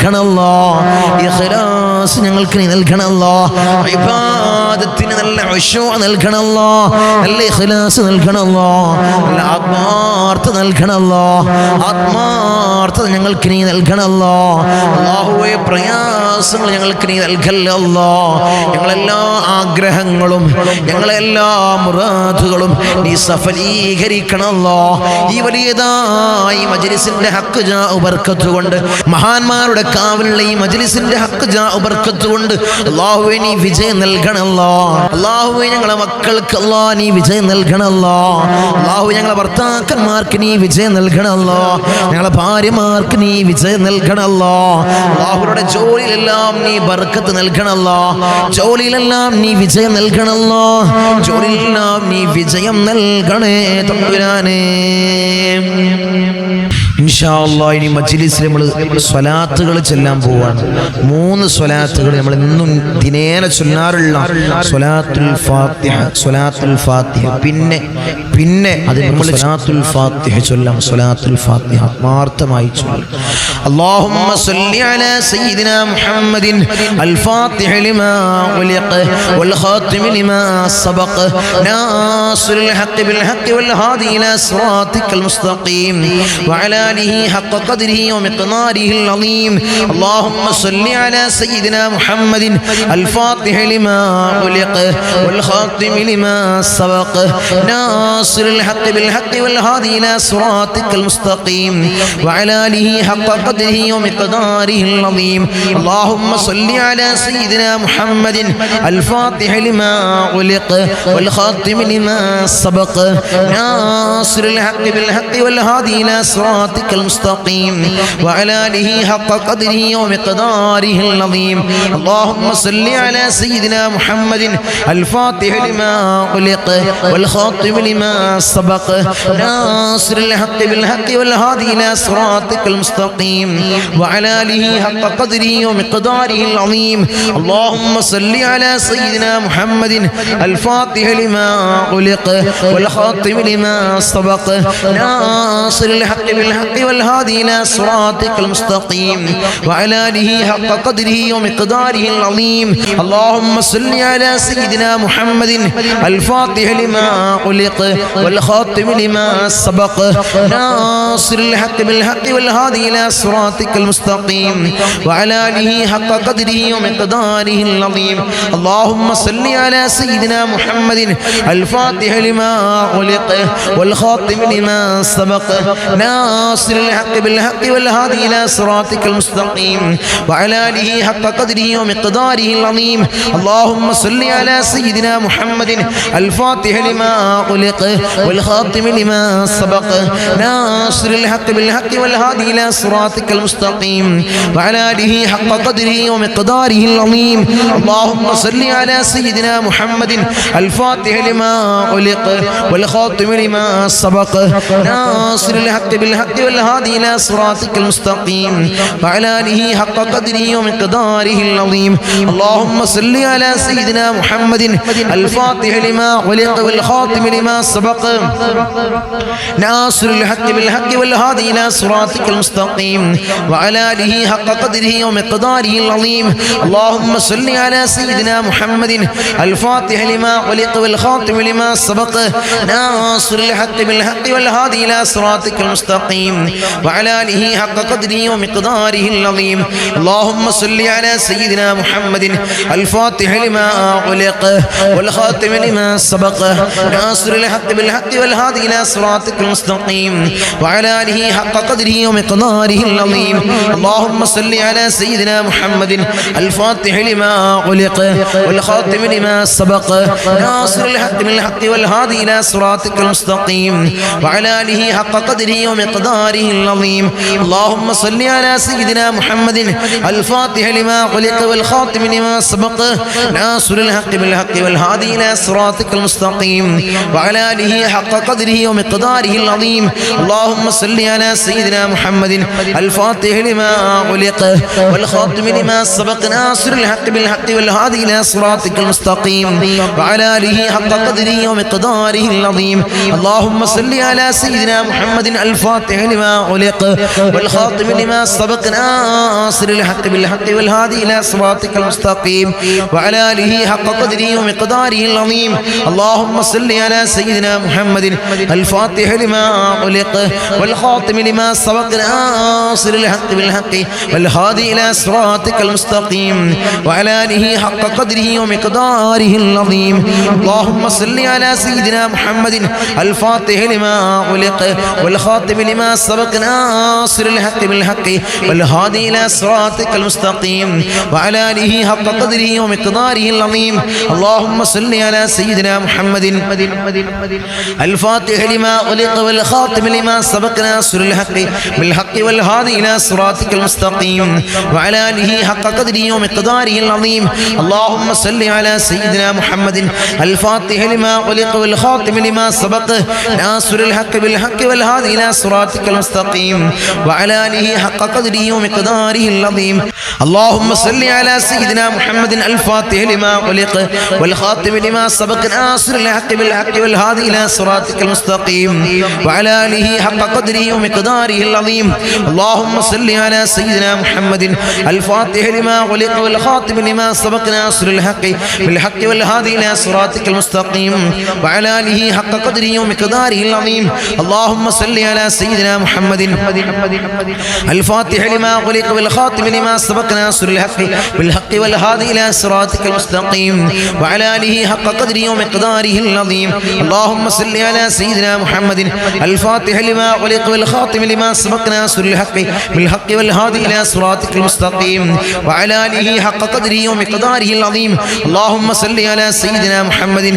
നൽകണമല്ലോ. ഇഖ്ലാസ് ഞങ്ങൾക്ക് നീ നൽകണമല്ലോ. ഇബാദത്തിന് നല്ല ഖുശൂ നൽകണമല്ലോ. നല്ല ഇഖ്ലാസ് നൽകണമല്ലോ. നല്ല ആത്മാർത്ഥത നൽകണമല്ലോ. ആത്മാർത്ഥത ഞങ്ങൾക്ക് നീ നൽകണമല്ലോ. അല്ലാഹുവേ പ്രയാസങ്ങൾ ഞങ്ങൾക്ക് നീ നൽകല്ലോ. ഞങ്ങളെല്ലാ ആഗ്രഹങ്ങളും ഞങ്ങളെല്ലാ മുറാദുകളും നീ സഫലീകരിക്കണമല്ലോ. ഈ വലിയതായി മജ്ലിസിന്റെ ഹക്ക് ജാഉ ബർക്കത്ത് കൊണ്ട്, മഹാന്മാരുടെ കാവലുള്ള ഈ മജ്ലിസിന്റെ ഹക്ക് ജാഉ ബർക്കത്ത് കൊണ്ട് അല്ലാഹുവേ നീ വിജയം നൽകണമല്ലോ. അല്ലാഹുവേ ഞങ്ങളെ മക്കൾക്ക് അല്ലാഹ് നീ വിജയം നൽകണമല്ലോ. അല്ലാഹുവേ ഞങ്ങളെ ഭർത്താക്കന്മാർക്ക് നീ വിജയം നൽകണമല്ലോ. ഞങ്ങളെ ഭാര്യമാർക്ക് നീ വിജയം നൽകണമല്ലോ. അല്ലാഹുവേ ജോലിയിലെല്ലാം നീ ബർക്കത്ത് നൽകണമല്ലോ. ജോലിയിലെല്ലാം നീ വിജയം നൽകണമല്ലോ. ജോലിയിലെല്ലാം നീ വിജയം നൽകണേ തമ്പുരാനേ. ഇൻഷാ അല്ലാഹ് ഇനി മജ്ലിസിൽ നമ്മൾ സ്വലാത്തുകൾ ചൊല്ലാൻ പോവാണ്. 3 സ്വലാത്തുകൾ നമ്മൾ എന്നും ദിനേന ചൊല്ലാറുള്ള സ്വലാത്തുൽ ഫാത്തിഹ, സ്വലാത്തുൽ ഫാത്തിഹ, പിന്നെ അതിന് നമ്മൾ സ്വലാത്തുൽ ഫാത്തിഹ ചൊല്ലാം. സ്വലാത്തുൽ ഫാത്തിഹ ആത്മാർത്ഥമായി ചൊല്ലാം. അല്ലാഹുമ്മ സ്വല്ലി അലാ സയ്യിദിനാ മുഹമ്മദിൻ അൽ ഫാത്തിഹ ലിമാ ഉലിഖ വൽ ഖാതിമ ലിമാ സബഖ നാസിറുൽ ഹഖ് ബിൽ ഹഖ് വൽ ഹാദി ഇലാ സിറാത്തിക്കൽ മുസ്തഖീം വഅലാ آله حق قدره ومقداره العظيم. اللهم صل على سيدنا محمد الفاتح لما أغلق والخاتم لما سبق ناصر الحق بالحق والهادي إلى صراطك المستقيم وعلى آله حق قدره ومقداره العظيم. اللهم صل على سيدنا محمد الفاتح لما أغلق والخاتم لما سبق ناصر الحق بالحق والهادي إلى صراطك المستقيم وعلى آله حق قدره ومقداره العظيم. اللهم صل على سيدنا محمد الفاتح لما أغلق والخاتم لما سبق ناصر الحق بالحق والهادي إلى صراطك المستقيم وعلى آله حق قدره ومقداره العظيم. اللهم صل على سيدنا محمد الفاتح لما أغلق والخاتم لما سبق ناصر الحق بالحق والهادي إلى صراطك المستقيم وعلى آله حق قدره ومقداره العظيم. اللهم صل على سيدنا محمد الفاتح لما أغلق والخاتم لما سبق ناصر الحق بالحق والهادي إلى صراطك المستقيم وعلى آله حق قدره ومقداره العظيم. اللهم صل على سيدنا محمد الفاتح لما أغلق والخاتم لما سبق ناصر الحق بالحق والهادي إلى صراطك المستقيم وعلى آله حق قدره ومقداره العظيم. اللهم صل على سيدنا محمد الفاتح لما أغلق والخاتم لما سبق ناصر الحق بالحق والهادي إلى صراطك المستقيم وعلى آله حق قدره ومقداره العظيم. اللهم صل على سيدنا محمد الفاتح لما أغلق والخاتم لما سبق ناصر الحق بالحق والهادي إلى صراطك المستقيم وعلى آله حق قدره ومقداره العظيم. اللهم صل على سيدنا محمد الفاتح لما أغلق والخاتم لما سبق ناصر الحق بالحق والهادي إلى صراطك المستقيم وعلى آله حق قدره ومقداره العظيم. اللهم صل على سيدنا محمد الفاتح لما أغلق والخاتم لما سبق ناصر الحق بالحق والهادي إلى صراطك المستقيم وعلى آله حق قدره ومقداره العظيم. اللهم صل على سيدنا محمد الفاتح لما أغلق والخاتم لما سبق ناصر الحق بالحق والهادي إلى صراطك المستقيم وعلى آله حق قدره ومقداره العظيم. اللهم صل على سيدنا محمد الفاتح لما أغلق والخاتم لما سبق ناصر الحق بالحق والهادي إلى صراطك المستقيم وعلى آله حق قدره ومقداره العظيم. اللهم صل على سيدنا محمد الفاتح لما أغلق والخاتم لما سبق ناصر الحق بالحق والهادي إلى صراطك المستقيم وعلى آله حق قدره ومقداره العظيم. اللهم صل على سيدنا محمد الفاتح لما أغلق والخاتم لما سبق ناصر الحق بالحق والهادي إلى صراطك المستقيم وعلى آله حق قدره ومقداره العظيم. اللهم صل على سيدنا محمد الفاتح لما علق والخاتم لما سبق ناصر الحق بالحق والهادي إلى صراطك المستقيم وعلى آله حق قدره ومقداره العظيم. اللهم صل على سيدنا محمد الفاتح لما علق والخاتم لما سبق ناصر الحق بالحق والهادي إلى صراطك المستقيم وعلى آله حق قدره ومقداره العظيم. اللهم صل على سيدنا محمد الفاتح لما علق والخاتم لما سبق ناصر الحق بالحق والهادي إلى صراطك المستقيم وعلى آله حق قدره ومقداره العظيم. اللهم صل على سيدنا محمد الفاتح لما علق والخاتم لما سبق ناصر الحق بالحق والهادي إلى صراطك المستقيم وعلى آله حق قدره ومقداره العظيم. اللهم صل على سيدنا محمد الفاتح لما علق والخاتم لما سبق ناصر الحق بالحق والهادي إلى صراطك المستقيم وعلى آله حق قدره ومقداره العظيم. اللهم صل على سيدنا محمد الفاتح لما علق والخاتم لما سبق ناصر الحق بالحق والهادي إلى صراطك المستقيم وعلى آله حق قدره ومقداره العظيم. اللهم صل على سيدنا محمد الفاتح لما علق والخاتم لما سبق ناصر الحق بالحق والهادي إلى صراطك المستقيم وعلى آله حق قدره ومقداره العظيم. اللهم صل على سيدنا محمد الفاتح لما علق والخاتم لما سبق ناصر الحق بالحق والهادي إلى صراطك المستقيم وعلى آله حق قدره ومقداره العظيم. اللهم صل على سيدنا محمد الفاتح لما علق والخاتم لما سبق ناصر الحق بالحق والهادي إلى صراطك المستقيم وعلى آله حق قدره ومقداره العظيم. اللهم صل على سيدنا محمد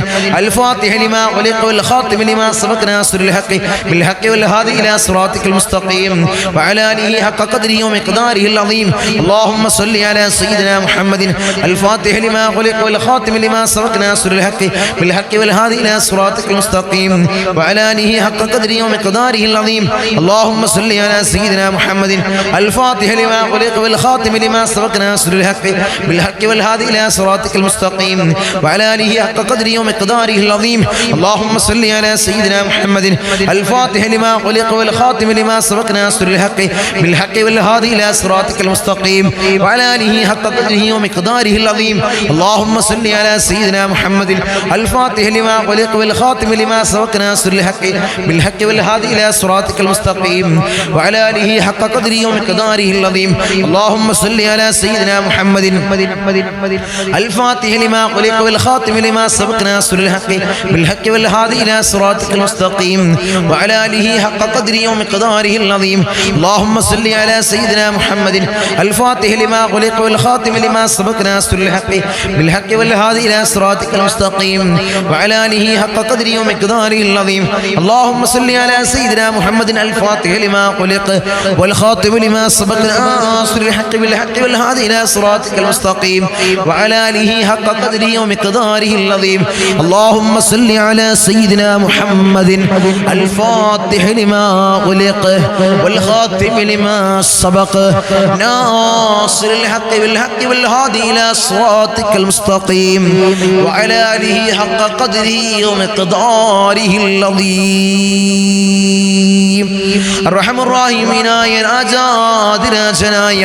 الفاتح لما علق والخاتم لما سبق ناصر الحق بالحق والهادي إلى صراطك المستقيم وعلى آله حق قدره ومقداره العظيم. اللهم صل على سيدنا محمد الفاتح لما علق والخاتم لما سبق ناصر الحق بالحق والهادي إلى صراطك المستقيم وعلى آله حق قدره ومقداره العظيم. اللهم صل على سيدنا محمد الفاتح لما علق والخاتم لما سبق ناصر الحق بالحق والهادي إلى صراطك المستقيم وعلى آله حق قدره ومقداره العظيم. اللهم صل على سيدنا محمد الفاتح لما علق والخاتم لما سبق ناصر الحق بالحق والهادي إلى صراطك المستقيم وعلى آله حق قدره ومقداره العظيم. اللهم صل على سيدنا محمد الفاتح لما علق والخاتم لما سبق ناصر الحق بالحق والهادي إلى صراطك المستقيم وعلى آله حق قدره ومقداره العظيم. اللهم صل على سيدنا محمد الفاتح لما علق والخاتم لما سبق ناصر الحق بالحق والهادي إلى صراطك المستقيم وعلى آله حق قدره ومقداره العظيم. اللهم صل على سيدنا محمد الفاتح لما علق والخاتم لما سبق ناصر الحق بالحق والهادي إلى صراطك المستقيم وعلى آله حق قدره ومقداره العظيم. اللهم صل على سيدنا محمد الفاتح لما علق والخاتم لما سبق ناصر الحق بالحق والهادي إلى صراطك المستقيم وعلى آله حق قدره ومقداره العظيم. اللهم صل على سيدنا محمد الفاتح لما علق والخاتم لما سبق ناصر الحق بالحق والهادي إلى صراطك المستقيم وعلى آله حق قدره ومقداره العظيم. الرحم الراحمين രാജാതിരാജനായ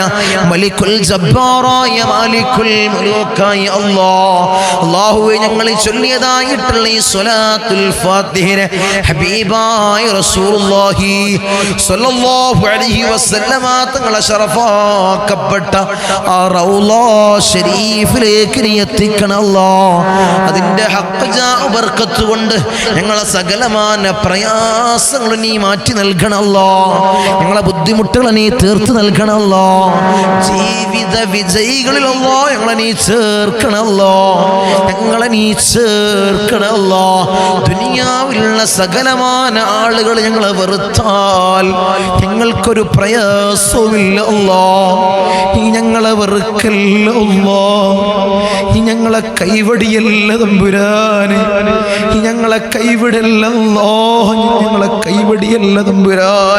മലിക്കുൽ ജബ്ബാറായ മാലിക്കുൽ മുലൂക്കായ അല്ലാഹുവേ ഞങ്ങൾ ചൊല്ലിയതായിട്ടുള്ള ഈ സ്വലാത്തുൽ ഫാത്തിഹയെ ഹബീബായ റസൂലുള്ളാഹി സ്വല്ലല്ലാഹു അലൈഹി വസല്ലമ തങ്ങളെ ശറഫാക്കപ്പെട്ട ആ റൗള ശരീഫിലേക്ക് നീ എത്തിക്കണം അല്ലാഹ്. അതിൻ്റെ ഹഖ് ജാ ബർക്കത്ത് കൊണ്ട് ഞങ്ങളെ സകലമാന പ്രയാസങ്ങൾ നീ മാറ്റി നൽകണം അല്ലാഹ്. ഞങ്ങളെ ബുദ്ധിമുട്ടുകൾ നീ തീർത്ത് നൽകണം അല്ലാഹ്. ജീവിത വിജയികളിൽ അല്ലാഹ് ഞങ്ങളെ നീ ചേർക്കണം അല്ലാഹ്. ഞങ്ങളെ നീ ചേർക്കണം അല്ലാഹ്. ദുനിയാവിലുള്ള സകലമാന ആളുകൾ ഞങ്ങളെ വെറുത്താൽ ഞങ്ങൾക്കൊരു പ്രയാസവുമില്ല അല്ലാഹ്. നീ ഞങ്ങളെ വെറുക്കല്ല അല്ലാഹ്. നീ ഞങ്ങളെ കൈവടിയല്ല തമ്പുരാനെ. നീ ഞങ്ങളെ കൈവിടല്ല അല്ലാഹ്. ഞങ്ങളെ കൈവടിയല്ല തമ്പുരാനെ.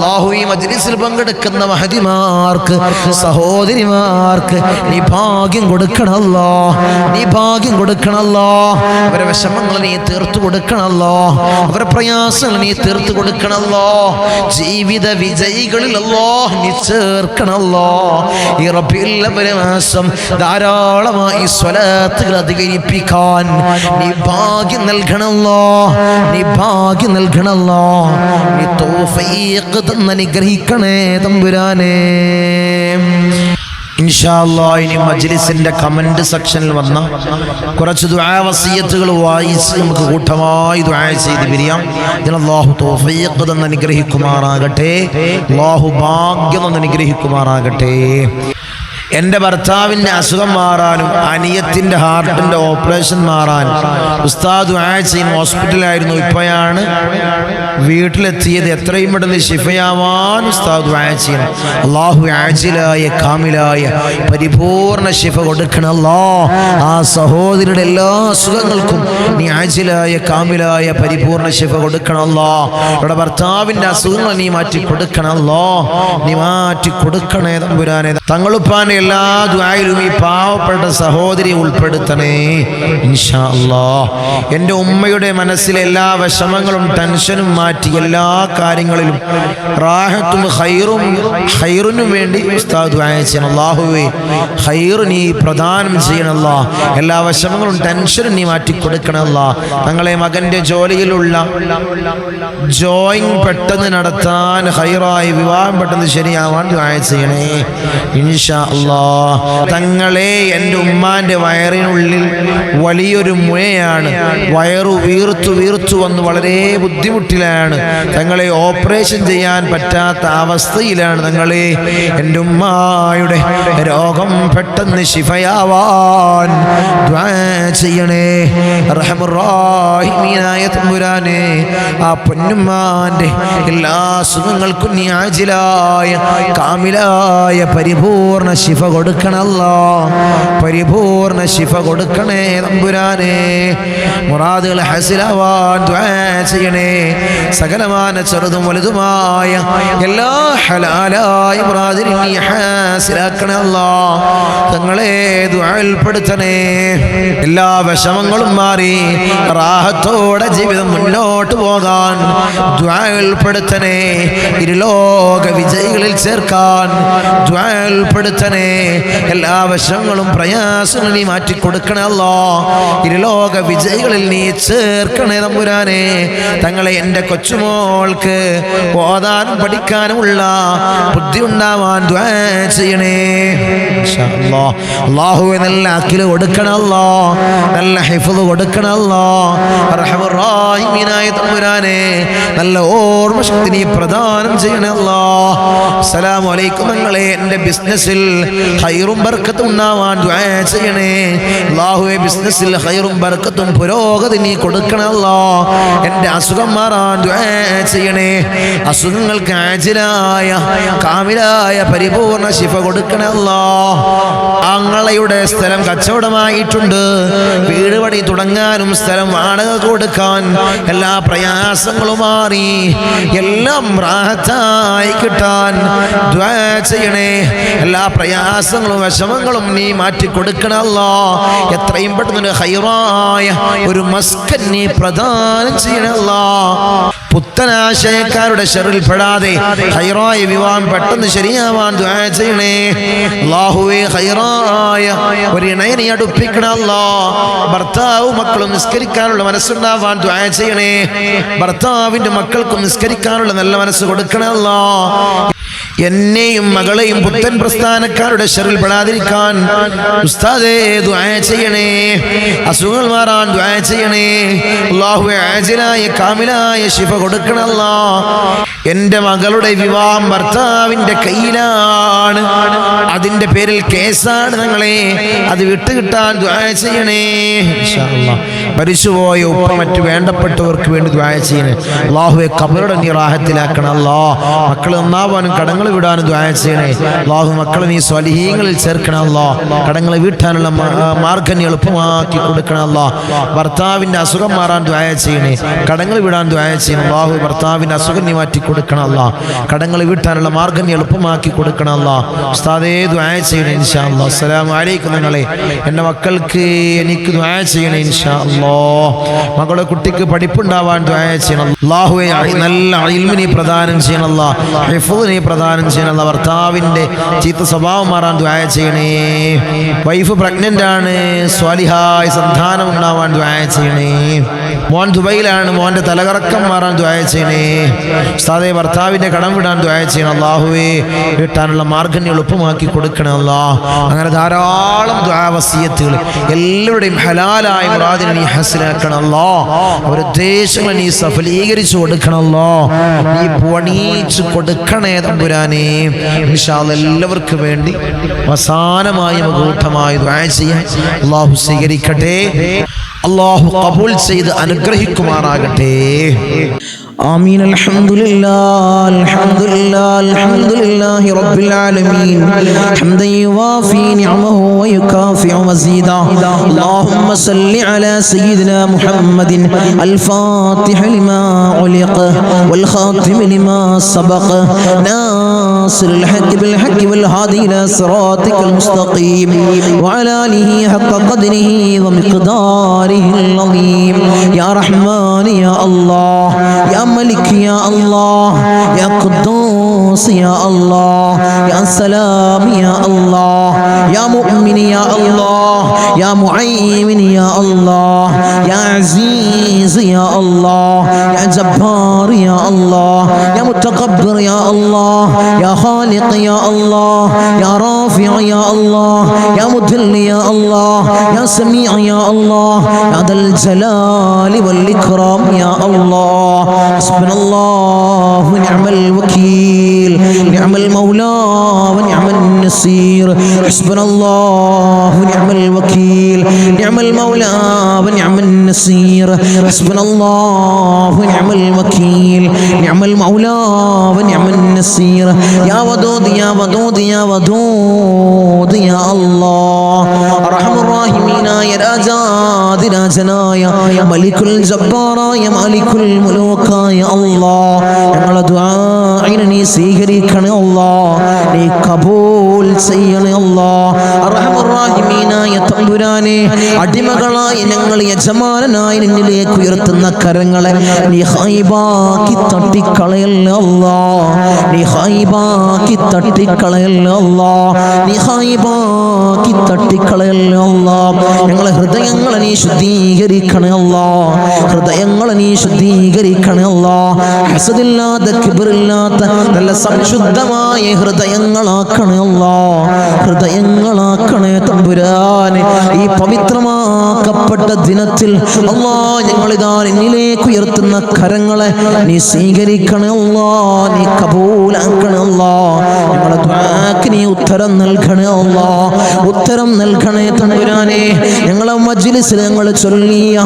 അല്ലാഹു ഈ മജ്ലിസിൽ പങ്കെടുക്കുന്ന മഹദിമാർക്ക് സഹോദരിമാർക്ക് നീ ഭാഗ്യം കൊടുക്കണല്ലോ, നീ ഭാഗ്യം കൊടുക്കണല്ലോ. അവരെ വിഷമങ്ങൾ നീ തീർത്തു കൊടുക്കണല്ലോ, അവരെ പ്രയാസങ്ങൾ നീ തീർത്തു കൊടുക്കണല്ലോ. ജീവിത വിജയികളിൽ അല്ലാഹു നീ ചേർക്കണല്ലോ. ഈ റബീഉൽ അവ്വൽ മാസം ധാരാളമായി സ്വലാത്തുകൾ അധികരിപ്പിക്കാൻ നീ ഭാഗ്യം നൽകണല്ലോ, നീ ഭാഗ്യം നൽകണല്ലോ. നീ തൗഫീഖ് തന്ന് അനുഗ്രഹിക്കണേ തമ്പുരാനേ. ഇൻഷാ അല്ലാഹ് ഇനി മജ്ലിസിന്റെ കമന്റ് സെക്ഷനിൽ വന്ന കുറച്ച് ദുആ വസിയത്തുകൾ വായിച്ച് നമുക്ക് കൂട്ടമായി ദുആ ചെയ്ത് പിരിയാം. ഇതിന് അല്ലാഹു തൗഫീഖ് തന്ന് അനുഗ്രഹിക്കുമാറാകട്ടെ, അല്ലാഹു ഭാഗ്യം തന്ന് അനുഗ്രഹിക്കുമാറാകട്ടെ. എൻ്റെ ഭർത്താവിൻ്റെ അസുഖം മാറാനും അനിയത്തിൻ്റെ ഹാർട്ടിൻ്റെ ഓപ്പറേഷൻ മാറാൻ ഉസ്താദ് ദുആ ചെയ്യുന്ന ഹോസ്പിറ്റലായിരുന്നു. ഇപ്പോഴാണ് വീട്ടിലെത്തിയത്. എത്രയും പെട്ടെന്ന് ശിഫയാവാൻ ഉസ്താദ് ദുആ ചെയ്യണം. അല്ലാഹു ആജിലായ കാമിലായ പരിപൂർണ ശിഫ കൊടുക്കണല്ലോ. ആ സഹോദരിയുടെ എല്ലാ അസുഖങ്ങൾക്കും നീ ആജിലായ കാമിലായ പരിപൂർണ ശിഫ കൊടുക്കണല്ലോ. ഇവിടെ ഭർത്താവിൻ്റെ അസുഖങ്ങൾ നീ മാറ്റി കൊടുക്കണല്ലോ, നീ മാറ്റി കൊടുക്കണേ തമ്പുരാനെ. തങ്ങളുപ്പാനെ എല്ലാ ദുആയിലും ഈ പാവപ്പെട്ട സഹോദരി ഉൾപ്പെടുത്തണേ ഇൻഷാ അല്ലാഹ്. എൻ്റെ ഉമ്മയുടെ മനസ്സിലെ എല്ലാ വിഷമങ്ങളും ടെൻഷനും മാറ്റി എല്ലാ കാര്യങ്ങളിലും റാഹത്തും ഖൈറിനും വേണ്ടി ഉസ്താദ് ദുആ ചെയ്യണം. അല്ലാഹുവേ ഖൈർ നീ പ്രദാനം ചെയ്യണല്ലോ, എല്ലാ വിഷമങ്ങളും ടെൻഷനും നീ മാറ്റി കൊടുക്കണല്ലോ. തങ്ങളെ മകൻ്റെ ജോലിയിലുള്ള ജോയിങ് പെട്ടെന്ന് നടത്താൻ, ഖൈറായി വിവാഹം പെട്ടെന്ന് ശരിയാവാൻ ദുആ ചെയ്യണേ ഇൻഷാ അല്ലാഹ്. തങ്ങളെ എൻ്റെ ഉമ്മാൻ്റെ വയറിനുള്ളിൽ വലിയൊരു മുഴയാണ്, വയറു വീർത്തു വന്ന് വളരെ ബുദ്ധിമുട്ടിലാണ്. തങ്ങളെ ഓപ്പറേഷൻ ചെയ്യാൻ പറ്റാത്ത അവസ്ഥയിലാണ്. തങ്ങളെ എൻ്റെ ഉമ്മായുടെ രോഗം പെട്ടെന്ന് ശിഫയാവാൻ ദുആ ചെയ്യണേ റഹ്മർ റഹീമീനായ തമ്പുരാനെ. ആ പൊന്നുമ്മാൻ്റെ എല്ലാ അസുഖങ്ങൾക്കും നീ ആജിലായ കാമിലായ പരിപൂർണ ശിഫ കൊടുക്കണല്ലോ, പരിപൂർണ ശിഫ കൊടുക്കണേ തമ്പുരാനെ. മുറാദുകൾ ഹസിലാവാൻ ദുആ ചെയ്യണേ. സകലമാന ചെറുതും വലുതുമായ എല്ലാ ഹലാലായ മുറാദിനും നീ ഹാസിലാക്കണേ അല്ലാ. തങ്ങളെ ദുആയിൽപ്പെടുത്തണേ. എല്ലാ വിഷമങ്ങളും മാറി റാഹത്തോടെ ജീവിതം മുന്നോട്ട് പോകാൻ ദുആയിൽപ്പെടുത്തണേ. ഇരുലോക വിജയികളിൽ ചേർക്കാൻ ദുആയിൽപ്പെടുത്തണേ. എല്ലാ വശങ്ങളും പ്രയാസങ്ങളും നീ മാറ്റി കൊടുക്കണേ അല്ലാ. ഇരുലോക വിജയികളിൽ നീ ചേർക്കണേ തമ്പുരാനെ. തങ്ങളെ എൻ്റെ കൊച്ചുമോൾക്ക് ഓതാനും പഠിക്കാനുമുള്ള ബുദ്ധി ഉണ്ടാവാൻ ദുആ ചെയ്യണേ ഇൻഷാ അല്ലാഹ്. അല്ലാഹുവേ നല്ല അഖിൽ കൊടുക്കണല്ലോ, നല്ല ഹിഫ്ള് കൊടുക്കണല്ലോ. റഹ്മർ റഹീമീനായ തമ്പുരാനെ നല്ല ഓർമ്മ ശക്തി നീ പ്രദാനം ചെയ്യണേ അല്ലാഹ്. അസ്സലാമു അലൈക്കും. തങ്ങളെ എൻ്റെ ബിസിനസ്സിൽ ഖൈറും ബർക്കത്തും ഉണ്ടാവാൻ ദുആ ചെയ്യണേ അല്ലാഹുവേ. ബിസിനസ്സിൽ ഖൈറും ബർക്കത്തും പുരോഗതി നീ കൊടുക്കണേ അല്ലാഹ്. എൻ്റെ അസുഖം മാറാൻ ദുആ ചെയ്യണേ. അസുഖങ്ങൾക്ക് ആജിലായ കാമിലായ പരിപൂർണ ശിഫ കൊടുക്കണേ അല്ലാഹ്. ആങ്ങളയുടെ സ്ഥലം കച്ചവടമായിട്ടുണ്ട്, വീട് പണി തുടങ്ങാനും സ്ഥലം വാടക കൊടുക്കാൻ എല്ലാ പ്രയാസങ്ങളും മാറി എല്ലാം റാഹത്തായി കിട്ടാൻ ദുആ ചെയ്യണേ. എല്ലാ പ്രയാസങ്ങളും വിഷമങ്ങളും നീ മാറ്റി കൊടുക്കണല്ലോ. എത്രയും പെട്ടെന്ന് ഖൈറായ ഒരു മസ്കൻ നീ പ്രദാനം ചെയ്യണല്ലോ. പുത്തനാശയക്കാരുടെ ശറിൽ പെടാതെ ഖൈറായ വിവാഹം പെട്ടെന്ന് ശരിയാവാൻ ദുആ ചെയ്യണേ അല്ലാഹുവേ. ഖൈറായ ഒരു ഇണയെ നീ അടുപ്പിക്കണല്ലോ. ഭർത്താവും മക്കളും നിസ്കരിക്കാനുള്ള മനസ്സുണ്ടാവാൻ ദുആ ചെയ്യണേ. ഭർത്താവിൻ്റെ മക്കൾക്കും നിസ്കരിക്കാനുള്ള നല്ല മനസ്സ് കൊടുക്കണല്ലോ. എന്നെയും മകളെയും പുത്തൻ പ്രസ്ഥാനക്കാരുടെ ശറിൽ പെടാതിരിക്കാൻ ഉസ്താദേ ദുആ ചെയ്യണേ. അസുഖങ്ങൾ മാറാൻ ദുആ ചെയ്യണേ അല്ലാഹുവേ. ആജിലായ കാമിലായ ശിഫ കൊടുക്കണല്ലോ. എൻ്റെ മകളുടെ വിവാഹം ഭർത്താവിൻ്റെ കയ്യിലാണ്, അതിൻ്റെ പേരിൽ കേസാണ്. ഞങ്ങളെ അത് വിട്ടുകിട്ടാൻ ദുആ ചെയ്യണേ ഇൻഷാ അല്ലാഹ്. മരിച്ചുപോയ ഉപ്പ മറ്റു വേണ്ടപ്പെട്ടവർക്ക് വേണ്ടി ദുആ ചെയ്യണേ അല്ലാഹുവേ. ഖബറുടെ നീ റാഹത്തിലാക്കണം അല്ലാഹ്. മക്കൾ നന്നാവാനും കടങ്ങൾ വിടാനും ദുആ ചെയ്യണേ അല്ലാഹു. മക്കളെ നീ സ്വാലിഹീങ്ങളിൽ ചേർക്കണം അല്ലാഹ്. കടങ്ങൾ വീട്ടാനുള്ള മാർഗ്ഗം നീ എളുപ്പമാക്കി കൊടുക്കണം അല്ലാഹ്. ഭർത്താവിൻ്റെ അസുഖം മാറാൻ ദുആ ചെയ്യണേ, കടങ്ങൾ വിടാൻ ദുആ ചെയ്യണം അല്ലാഹു. ഭർത്താവിൻ്റെ അസുഖം നീ മാറ്റി കൊടുക്കണം അല്ലാഹ്. കടങ്ങൾ വീട്ടാനുള്ള മാർഗ്ഗം നീ എളുപ്പമാക്കി കൊടുക്കണം അല്ലാഹ്. ഉസ്താദേ ദുആ ചെയ്യണേ ഇൻഷാ അല്ലാഹ്. അസ്സലാമു അലൈക്കും. നിങ്ങളെ എൻ്റെ മക്കൾക്ക് എനിക്ക് ദുആ ചെയ്യണേ ഇൻഷാ അല്ലാഹ്. മകളുടെ കുട്ടിക്ക് പഠിപ്പുണ്ടാവാൻ ദുആ ചെയ്യണം അല്ലാഹുവേ. നല്ല ഇൽമ് നീ പ്രദാനം ചെയ്യണം അല്ലാഹ്. ഹിഫ്ള് നീ പ്രദാനം ചെയ്യണം അല്ലാഹ്. ഭർത്താവിൻ്റെ ചീത്ത സ്വഭാവം മാറാൻ ദുആ ചെയ്യണേ. വൈഫ് പ്രഗ്നൻ്റ് ആണ്, സ്വാലിഹായ സന്താനം ഉണ്ടാവാൻ ദുആ ചെയ്യണേ. മോൻ ദുബൈയിലാണ്, മോൻ്റെ തലകറക്കം മാറാൻ ദുആ ചെയ്യണേ. ഉസ്താദേ ഭർത്താവിൻ്റെ കടം വിടാൻ ദുആ ചെയ്യണം അല്ലാഹുവേ. വീട്ടാനുള്ള മാർഗ്ഗം നീ എളുപ്പമാക്കി കൊടുക്കണം അല്ലാഹ്. അങ്ങനെ ധാരാളം ദുആ വസിയത്തുകൾ എല്ലാവരുടെയും ഹലാലായ മുറാദിനെ നീ ഹസ്നാക്കണം അല്ലാഹ്. അവരുടെ ഉദ്ദേശങ്ങൾ നീ സഫലീകരിച്ചു കൊടുക്കണം അല്ലാഹ്. നീ പണിയിച്ചു കൊടുക്കണേ തമ്പുരാനേ. ഇൻഷാ അല്ലാഹ് എല്ലാവർക്കും വേണ്ടി അവസാനമായി കൂട്ടമായി ദുആ ചെയ്യാൻ അല്ലാഹു സ്വീകരിക്കട്ടെ. അല്ലാഹു ഖബൂൽ ചെയ്ത് അനുഗ്രഹിക്കുമാറാകട്ടെ. آمين. الحمد لله الحمد لله الحمد لله رب العالمين حمدا يوافي نعمه ويكافئ مزيدا. اللهم صل على سيدنا محمد الفاتح لما علق والخاتم لما سبق ناصر الحق بالحق والهادي إلى صراطك المستقيم وعلى آله حق قدره ومقداره العظيم. يا رحمن يا الله، يا ملك يا الله، يا قدوس يا الله، يا سلام يا الله، يا مؤمن يا الله، يا معين يا الله، يا عزيز يا الله، يا جبار يا الله، يا متكبر يا الله، يا خالق يا الله، يا رافع يا الله، يا مذل يا الله، يا سميع يا الله، يا ذا الجلال والإكرام يا الله. حسبنا الله ونعم الوكيل، نعم المولى ونعم النصير. حسبنا الله ونعم الوكيل، نعم المولى ونعم النصير. حسبنا الله ونعم الوكيل، نعم المولى ونعم النصير. يا ودود يا ودود يا ودود يا الله. أرحم الراحمين يا راجاد രാജനായ മലിക്കുൽ ജബ്ബാറായ മാലിക്കുൽ മുലൂക്കായ അല്ലാഹ്, ഞങ്ങളുടെ ദുആഇനെ നീ സ്വീകരിക്കണേ അല്ലാഹ്. നീ കബൂൽ ചെയ്യണേ അല്ലാഹ്. അർഹമർ റഹീമീനായ തമ്പുരാനെ, അടിമകളായ ഞങ്ങൾ യജമാനനായി നിന്നിലേക്ക് ഉയർത്തുന്ന കരങ്ങളെ നീ ഖൈബാക്കി തട്ടിക്കളയല്ലേ അല്ലാഹ്. നീ ഖൈബാക്കി തട്ടിക്കളയല്ലേ അല്ലാഹ്. നീ ഖൈബാക്കി തട്ടിക്കളയല്ലേ അല്ലാഹ്. ഞങ്ങളെ ഹൃദയങ്ങളെ നീ ശുദ്ധീകരിക്കണേ അല്ലാഹ്. ഹൃദയങ്ങളെ നീ ശുദ്ധീകരിക്കണേ അല്ലാഹ്. ഹസദില്ലാത്ത കിബ്റില്ലാത്ത നല്ല സംശുദ്ധമായ ഹൃദയങ്ങളാക്കണേ അല്ലാഹ്. ഹൃദയങ്ങളാക്കണേ തമ്പുരാനെ. ഈ പവിത്രമാക്കപ്പെട്ട ദിനത്തിൽ അല്ലാഹ് ഞങ്ങളിതാ നിന്നിലേക്ക് ഉയർത്തുന്ന കരങ്ങളെ നീ സ്വീകരിക്കണേ അല്ലാഹ്. നീ കബൂലാക്കണേ അല്ലാഹ്. ഞങ്ങളുടെ ദുആക്ക് നീ ഉത്തരം നൽകണേ അല്ലാഹ്. ഉത്തരം നൽകണേ തമ്പുരാനെ. ഞങ്ങളെ മജ്ലിസിൽ ഞങ്ങൾ ചൊല്ലിയ